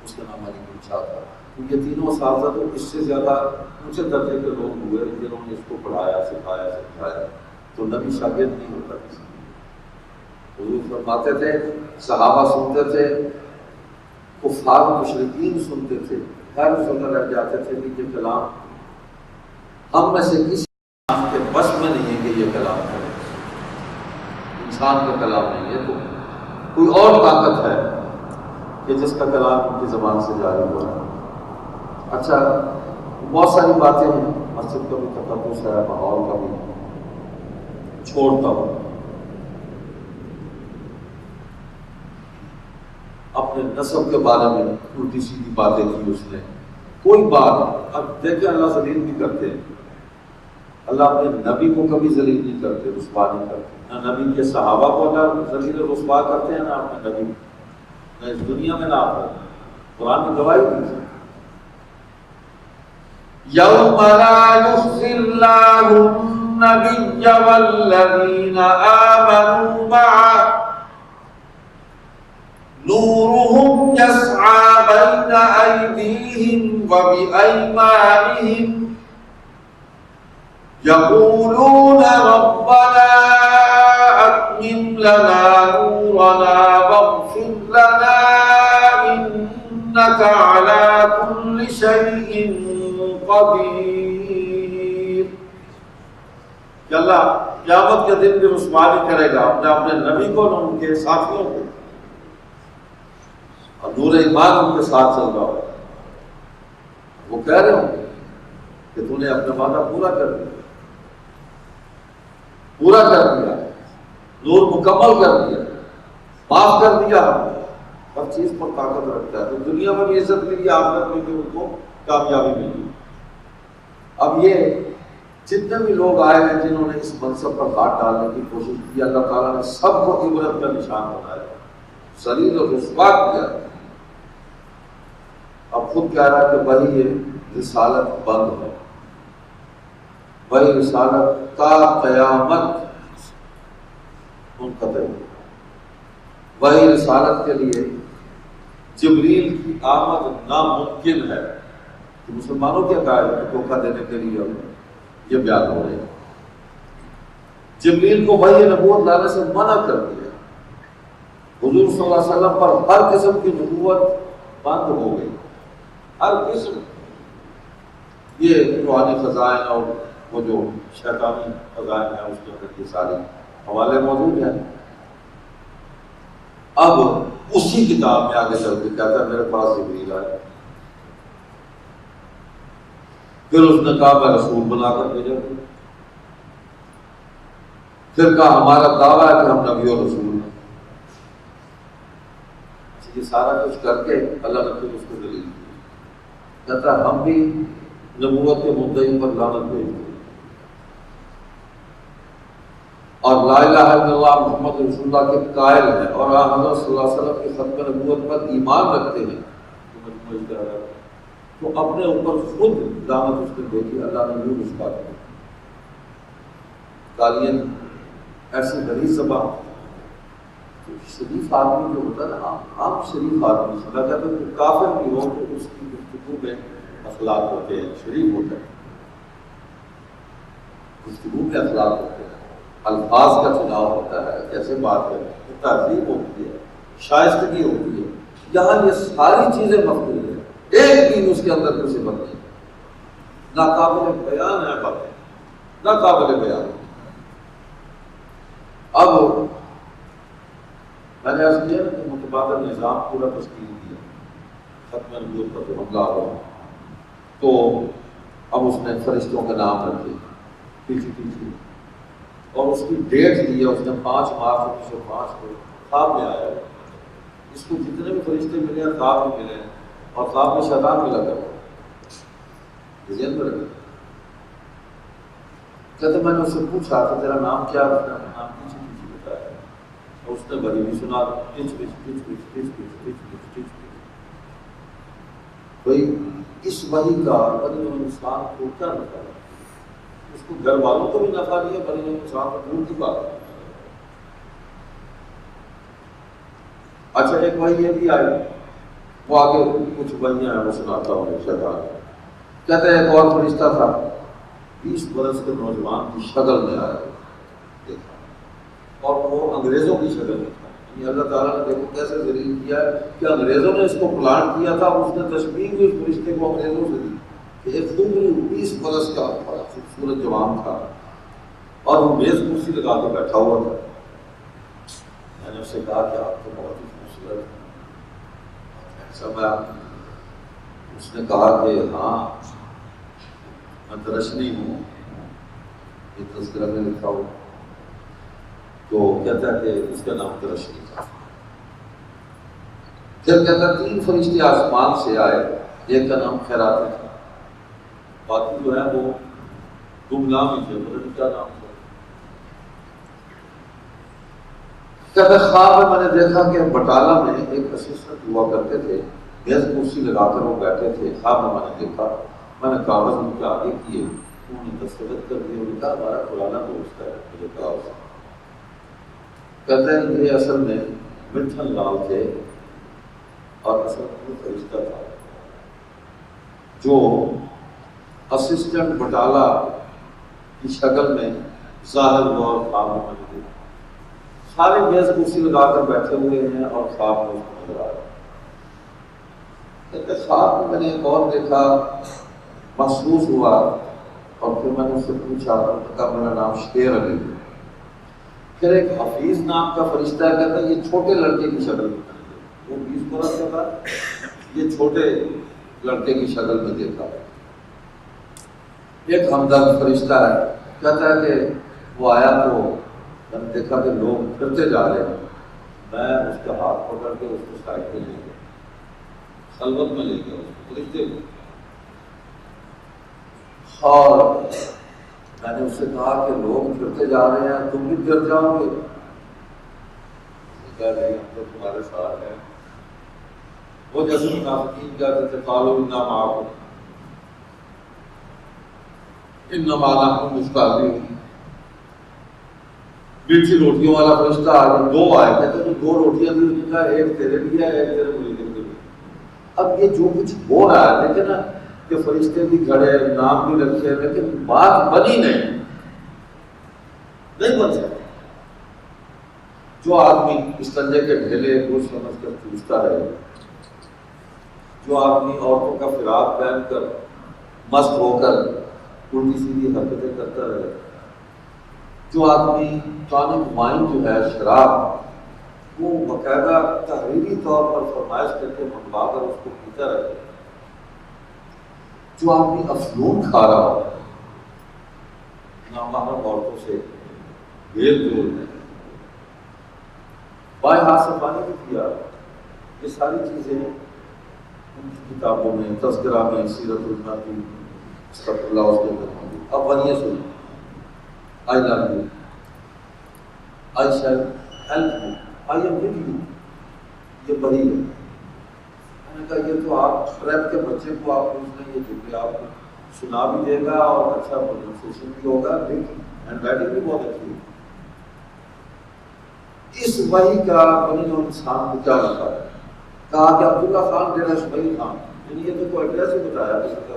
Speaker 1: اس کا نام علی گل شاہ تھا. یہ تینوں اساتذہ تو اس سے زیادہ اونچے درجے کے لوگ ہوئے جنہوں نے اس کو پڑھایا، سکھایا، سمجھایا. تو نبی شاگرد نہیں ہوتا کسی. حضور فرماتے تھے صحابہ سنتے تھے، کفار مشرکین سنتے تھے، ہر سننے رہ جاتے تھے کہ یہ کلام ہم میں سے کسی کے بس میں نہیں ہے کہ یہ کلام کرے. انسان کا کلام نہیں ہے، تو کوئی اور طاقت ہے کہ جس کا کلام ان کی زبان سے جاری ہو رہا ہے۔ اچھا، بہت ساری باتیں ہیں، مسجد کا بھی تقدس ہے، ماحول کا بھی چھوڑتا ہوں۔ اپنے نسب کے بارے میں الٹی سیدھی باتیں کی اس نے، کوئی بات۔ اب دیکھیں اللہ ذلیل بھی کرتے ہیں، اللہ اپنے نبی کو کبھی ذلیل نہیں کرتے، رسوا نہیں کرتے، نہ نبی کے صحابہ کو اللہ ذلیل رسوا کرتے ہیں، نہ اپنے نبی، نہ اس دنیا میں نہ آپ قرآن کی گواہی دی۔ یوم لا یخزی اللہ النبی والذین آمنوا معه نورهم يسعى بين أيديهم وبأيمانهم يقولون ربنا أتمم لنا نورنا واغفر لنا إنك على كل شيء قدیر۔ کہ اللہ قیامت کے دن بھی رسوایی کرے گا اپنے نبی کو اور ان کے ساتھیوں کو، اور نور ایمان ان کے ساتھ چل رہا ہو۔ وہ کہہ رہے ہوں کہ تو نے اپنا وعدہ پورا کر دیا، پورا کر دیا، نور مکمل کر دیا، معاف کر دیا، ہر چیز پر طاقت رکھتا ہے۔ تو دنیا میں بھی عزت ملی، آخرت میں بھی ان کو کامیابی ملی۔ اب یہ جتنے بھی لوگ آئے ہیں جنہوں نے اس منصب پر ہاتھ ڈالنے کی کوشش کی، اللہ تعالیٰ نے سب کو عبرت کا نشان بنایا، ذلیل اور رسوا کیا۔ اب خود کہہ رہا ہے کہ وہی یہ رسالت بند ہے، وہی رسالت تا قیامت منقطع ہے۔ وہی رسالت کے لیے جبریل کی آمد ناممکن ہے۔ کہ مسلمانوں کیا کہا ہے کہ دھوکہ دینے کے لیے یہ بیان ہو رہے ہیں۔ جبریل کو وحی نبوت لانے سے منع کر دیا، حضور صلی اللہ علیہ وسلم پر ہر قسم کی نبوت بند ہو گئی، ہر قسم۔ یہ روحانی خزائن اور وہ جو شیطانی خزائن ہیں اس کے اندر یہ سارے حوالے موجود ہیں۔ اب اسی کتاب میں آگے چل کے کہتا ہے میرے پاس جبریل آئے، پھر اس نے کہا میں رسول بنا کر بھیجا، پھر کہا ہمارا دعویٰ ہے کہ ہم نبی اور رسول ہیں۔ یہ سارا کچھ کر کے اللہ نے پھر اس کو دلیل دی، کہتا ہے ہم بھی نبوت کے مدعی پر لعنت بھیج دیں، اور لا الہ الا اللہ محمد رسول اللہ کے قائل ہیں، اور حضرت صلی اللہ علیہ وسلم کی ختم نبوت پر ایمان رکھتے ہیں، تو اپنے اوپر خود لعنت اس نے بھیجی، اللہ نے یوں رسوا کیا۔ قالین ایسی غلیظ زبان، شریف آدمی جو ہوتا ہے نا، عام شریف آدمی سنا جاتا ہے کہ کافر بھی ہو تو اس کی گفتگو میں اخلاق ہوتے ہیں، شریف ہوتا ہے، گفتگو میں اخلاق ہوتے ہیں، الفاظ کا چناؤ ہوتا ہے، کیسے بات کریں، تہذیب ہوتی ہے، شائستگی ہوتی ہے۔ یہاں یہ ساری چیزیں مفقود ہیں، ایک بھی اس کے اندر کوئی صفت نہیں، ناقابل بیان ہے باتیں، ناقابل بیان۔ اب میں نے عرض کیا کہ متبادل نظام پورا تشکیل کیا، ختم نبوت پر جو حملہ ہوا تو اب اس نے فرشتوں کے نام رکھے پیچھے پیچھے، اور اس کی ڈیٹ دی ہے، اس نے 5 مارچ 1905 کو خواب میں آیا۔ اس کو جتنے بھی فرشتے ملے ہیں خواب میں ملے ہیں، اور خواب میں شیطان ملا کر ذہن میں رکھے۔ کہتے میں نے اس سے پوچھا کہ تیرا نام کیا ہے؟ اس نے نام پیچھے پیچھے بتایا، اور اس نے بڑی بھی سنا touch pitch touch pitch touch pitch touch pitch touch pitch. بھائی اس وحی کا بنی انسان کو کیا نفع ہے؟ اس کو گھر والوں کو بھی نفع نہیں ہے، بنی انسان کو دور کی بات ہے۔ اچھا ایک وحی یہ بھی آئی، وہ آگے کچھ وحیاں ہیں وہ سناتا ہوں شیطان۔ کہتے ہیں ایک اور فرشتہ تھا، 20 برس کے نوجوان کی شکل میں آیا دیکھا، اور وہ انگریزوں کی شکل میں تھا۔ یعنی اللہ تعالیٰ نے دیکھو کیسے ذلیل کیا ہے کہ انگریزوں نے اس کو پلانٹ کیا تھا، اس نے تشبیہ بھی اس فرشتے کو انگریزوں سے دی کہ ایک خوب 20 برس کا بڑا خوبصورت جوان تھا، اور وہ میز کرسی لگا کے بیٹھا ہوا تھا، میں نے اس سے کہا کہ آپ تو بہت ہی خوبصورت ہیں، ایسا میں، اس نے کہا کہ ہاں میں ترشنی ہوں، یہ تذکرہ میں لکھا ہوں، تو کہتا ہے کہ اس کا نام ترشنی تھا۔ پھر کہتا ہے 3 فرشتے آسمان سے آئے، ایک کا نام خیراتی تھا، باقی جو ہے وہ گمنام ہی تھے، پتہ نہیں کیا نام تھا۔ کہتے خواب میں نے دیکھا کہ بٹالہ میں ایک اسسٹنٹ ہوا کرتے تھے، میز کرسی لگا کر وہ بیٹھے تھے۔ خواب میں نے دیکھا، میں نے کاغذ ان کے آگے کیے، انہوں نے دستخط کر دیے، انہوں نے کہا ہمارا پرانا دوست ہے، مجھے کہا اس کہتے ہیں یہ اصل میں مٹھن لال تھے، اور اصل میں فرشتہ تھا جو اسسٹنٹ بٹالہ کی شکل میں ظاہر ہوا، اور خواب میں نے دیکھا سارے میز کرسی لگا کر بیٹھے ہوئے ہیں اور خواب میں اس کو نظر آ رہا ہے۔ خواب میں میں نے ایک اور دیکھا، محسوس ہوا، اور پھر میں نے اس سے پوچھا، کہا میرا نام شیر علی ہے۔ پھر ایک حفیظ نام کا فرشتہ ہے، کہتا ہے یہ چھوٹے لڑکے کی شکل میں، وہ 20 برس کا تھا، یہ چھوٹے لڑکے کی شکل میں دیکھا۔ ایک ہمدرد فرشتہ ہے، کہتا ہے کہ وہ آیا تو میں نے دیکھا کہ لوگ پھرتے جا رہے ہیں، میں اس کا ہاتھ پکڑ کے اس کو سائڈ پہ لے گیا، خلوت میں لے گیا اس کو فرشتے کو، اور میں نے اس سے کہا کہ لوگ پھرتے جا رہے ہیں، تم بھی گر جاؤ گے؟ کہا نہیں، ہم تو تمہارے ساتھ ہیں۔ وہ جیسے منافقین کہتے تھے قالوا انا معکم انما نحن مستہزئون۔ میٹھی روٹیوں والا فرشتہ آ گیا، 2 آئے، کہتے تو 2 روٹیاں دی، اس نے کہا ایک تیرے لیے ہے، ایک تیرے مریدوں کے لیے۔ اب یہ جو کچھ ہو رہا ہے لیکن نا کہ فرشتے بھی کھڑے، نام بھی رکھے، لیکن بات بنی نہیں بن سکتی۔ جو آدمی استنجے کے ڈھیلے کو سمجھ کر پوچھتا رہے، جو آدمی عورتوں کا فراق پہن کر مست ہو کر الٹی سیدھی حرکتیں کرتا رہے، جو آدمی ٹانک وائن جو ہے شراب وہ باقاعدہ تحریری طور پر فرمائش کر کے منگوا کر اس کو پیتا رہے، جو آدمی افیون کھا رہا ہو، نامحرم عورتوں سے بیل جوڑ میں بائیں ہاتھ سے پانی بھی پیا، یہ ساری چیزیں ان کی کتابوں میں، تذکرہ میں، سیرت النبی استغفر اللہ اس کے اندر موجود۔ اب بنیے سنیں، I love you, I shall help you, I am with you, یہ بڑی ہے۔ میں نے کہا یہ تو آپ ریپ کے بچے کو آپ پوچھ لیں، یہ جملے آپ کو سنا بھی دے گا اور اچھا پروننسیشن بھی ہوگا، ہینڈ رائٹنگ بھی بہت اچھی ہے۔ اس وحی کا بنی اور انسان کو کیا لگا ہے؟ کہا کہ عبداللہ خان ڈیرا شمعی خان، یعنی یہ تو کوئی ایڈریس ہی بتایا کسی کا،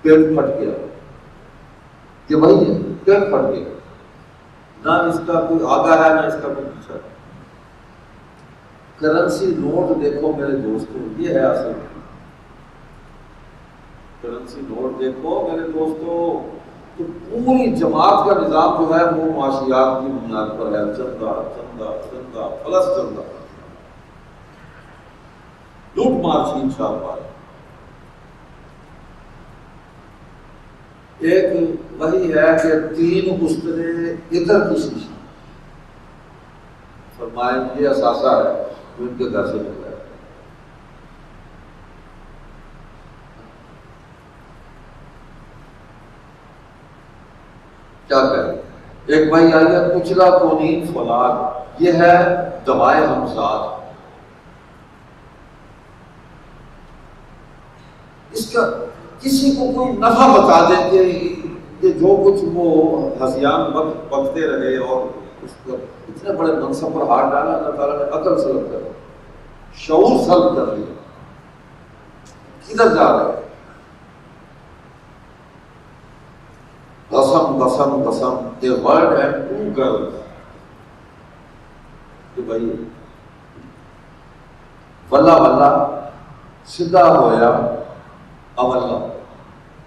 Speaker 1: پیٹ پھٹ گیا، یہ وہی ہے، پیٹ پھٹ گیا، نہ اس کا کوئی آگا ہے نہ اس کا کوئی پیچھا ہے۔ کرنسی نوٹ دیکھو میرے دوستوں، یہ ہے اصل کرنسی نوٹ دیکھو میرے دوستوں، تو پوری جماعت کا نظام جو ہے وہ معاشیات کی بنیاد پر ہے، چندہ چندہ چندہ پلس چندہ، لوٹ مار چھین چھاپ مار۔ ایک وہی ہے کہ 3 استرے ادھر کی شیشی، فرمائے یہ اثاثہ ہے جو ان کے گھر سے نکلا ہے۔ کیا کہیں، ایک بھائی آئی ہے کچلا کونین فولاد، یہ ہے دوائے ہمزاد، اس کا کسی کو کوئی نفع بتا دیں کہ یہ جو کچھ وہ ہذیان وقت بکتے رہے اور اس پر اتنے بڑے منصب پر ہاتھ ڈالا، اللہ تعالیٰ نے عقل سلب کر شعور سلب کر لیا، کدھر جا رہے؟ قسم قسم قسم اے ورڈ اینڈ 2 گرلز، کہ بھائی واللہ واللہ سدھا ہویا اولا،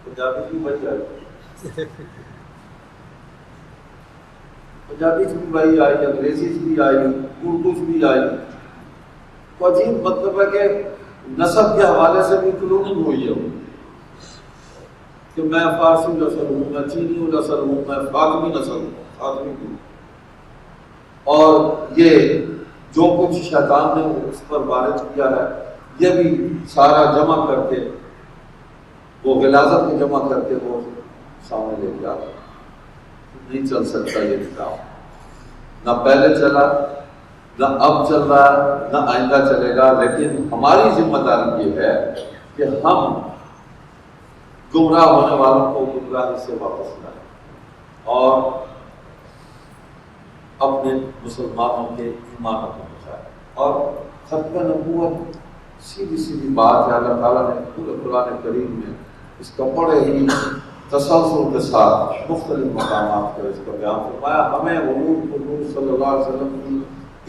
Speaker 1: پنجابی کی بچ جائے پنجابی سے بھی وہی آئی، انگریزی سے بھی آئی، اردو سے بھی آئی. تو عجیب مطلب ہے کہ نسب کے حوالے سے بھی کلوننگ ہوئی ہے کہ میں فارسی نسل ہوں، میں چینی نسل ہوں، میں فاطمی نسل ہوں، فاطمی ہوں. اور یہ جو کچھ شیطان نے اس پر وارد کیا ہے یہ بھی سارا جمع کر کے وہ غلاظت میں جمع کر کے وہ سامنے لے کے آتا. نہیں چل سکتا یہ نظام، نہ پہلے چلا، نہ اب چل رہا ہے، نہ آئندہ چلے گا. لیکن ہماری ذمہ داری یہ ہے کہ ہم گمراہ ہونے والوں کو گمراہی سے واپس لائیں اور اپنے مسلمانوں کے ایمان کو بچائیں. اور ختم نبوت سیدھی سیدھی بات ہے. اللہ تعالیٰ نے پورے قرآن کریم میں اس کا بڑے ہی تسلسل کے ساتھ مختلف مقامات پر اس کا بیان فرمایا. ہمیں حضور صلی اللہ علیہ وسلم کی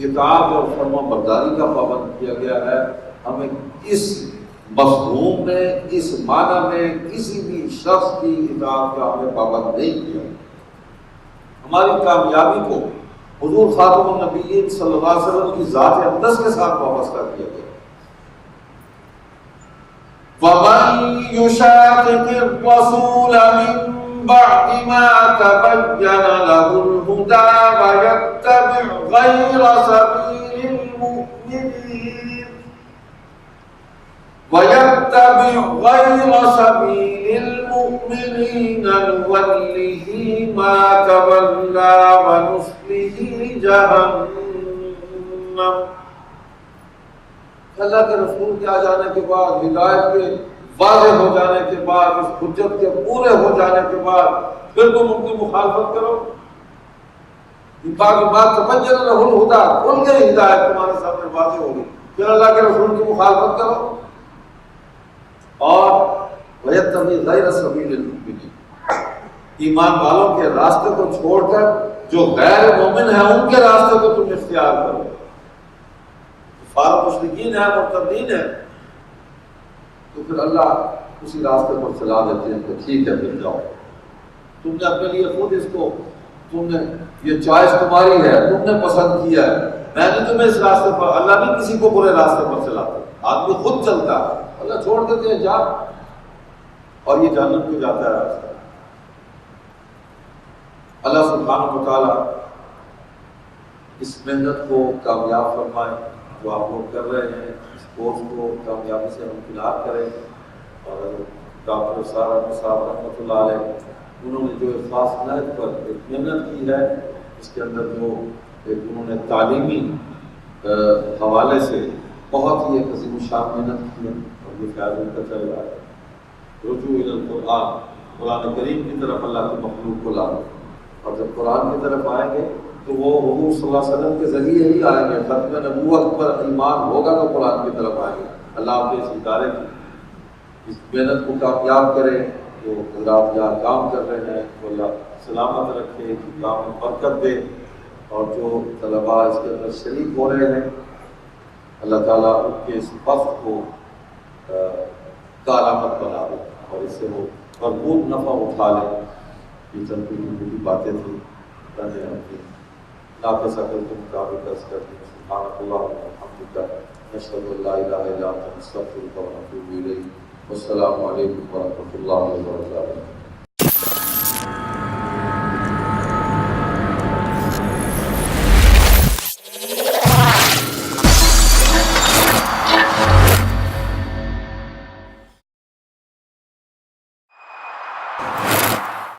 Speaker 1: اطاعت اور فرما برداری کا پابند کیا گیا ہے. ہمیں اس مفہوم میں، اس معنی میں کسی بھی شخص کی اطاعت کا ہمیں پابند نہیں کیا. ہماری کامیابی کو حضور خاتم النبیین صلی اللہ علیہ وسلم کی ذات اقدس کے ساتھ وابستہ کیا گیا. وَمَن يُشَاقِقِ الرَّسُولَ مِن بَعْدِ مَا تَبَيَّنَ لَهُ الْهُدَىٰ وَيَتَّبِعْ غَيْرَ سَبِيلِ الْمُؤْمِنِينَ نُوَلِّهِ مَا تَوَلَّىٰ وَنُصْلِهِ جَهَنَّمَ. اللہ کے رسول کے آ جانے کے بعد، ہدایت کے واضح ہو جانے کے بعد، اس حجت کے پورے ہو جانے کے بعد پھر تم ان کی مخالفت کرو. بات تبین لہ الہدیٰ، کھل گئی ہدایت تمہارے سامنے واضح ہوگی، پھر اللہ کے رسول کی مخالفت کرو. اور وَيَتَّبِعْ غَيْرَ سَبِيلِ الْمُؤْمِنِينَ، ایمان والوں کے راستے کو چھوڑ کر جو غیر مومن ہیں ان کے راستے کو تم اختیار کرو. فارغ مشرکین ہے، مرتدین ہے، تو پھر اللہ اسی راستے پر چلا دیتے ہیں کہ ٹھیک ہے پھر جاؤ. تم نے اپنے لیے خود اس کو، تم نے یہ چوائس تمہاری ہے، تم نے پسند کیا ہے. میں نے تمہیں اس راستے پر، اللہ نہیں کسی کو برے راستے پر چلاتا، آدمی خود چلتا ہے. اللہ چھوڑ دیتے ہیں جا، اور یہ جہنم کو جاتا ہے راستہ. اللہ سبحانہ و تعالیٰ اس محنت کو کامیاب فرمائے جو آپ لوگ کر رہے ہیں. اس کورس کو کامیابی سے ہمکنار کریں. اور ڈاکٹر سارا صاحب رحمۃ اللہ علیہ، انہوں نے جو خاص نہج پر ایک محنت کی ہے، اس کے اندر جو ایک انہوں نے تعلیمی حوالے سے بہت ہی ایک عظیم شان محنت کی ہے، اور یہ خیال ان کا چل رہا ہے. رجوع الی القرآن، قرآن کریم کی طرف اللہ کی مخلوق کو لانا. اور جب قرآن کی طرف آئیں گے تو وہ حضور صلی اللہ علیہ وسلم کے ذریعے ہی آئیں گے. ختم نبوت پر ایمان ہوگا تو قرآن کی طرف آئیں گے. اللہ آپ کے اس ادارے کی اس محنت کو کامیاب کرے. جو حضرات یہاں کام کر رہے ہیں وہ اللہ سلامت رکھے، کام میں برکت دے. اور جو طلباء اس کے اندر شریک ہو رہے ہیں، اللہ تعالیٰ ان کے اس وقت کو کارآمد بنا دے اور اس سے وہ بھرپور نفع اٹھا لیں. یہ چند کی باتیں تھیں، رہنے اپنی ناقص عقل کو مطابق عرض کرتے ہیں. سبحانک اللہم و بحمدک، نشہد ان لا الہ الا انت، نستغفرک و نتوب الیک. والسلام علیکم ورحمۃ اللہ وبرکاتہ.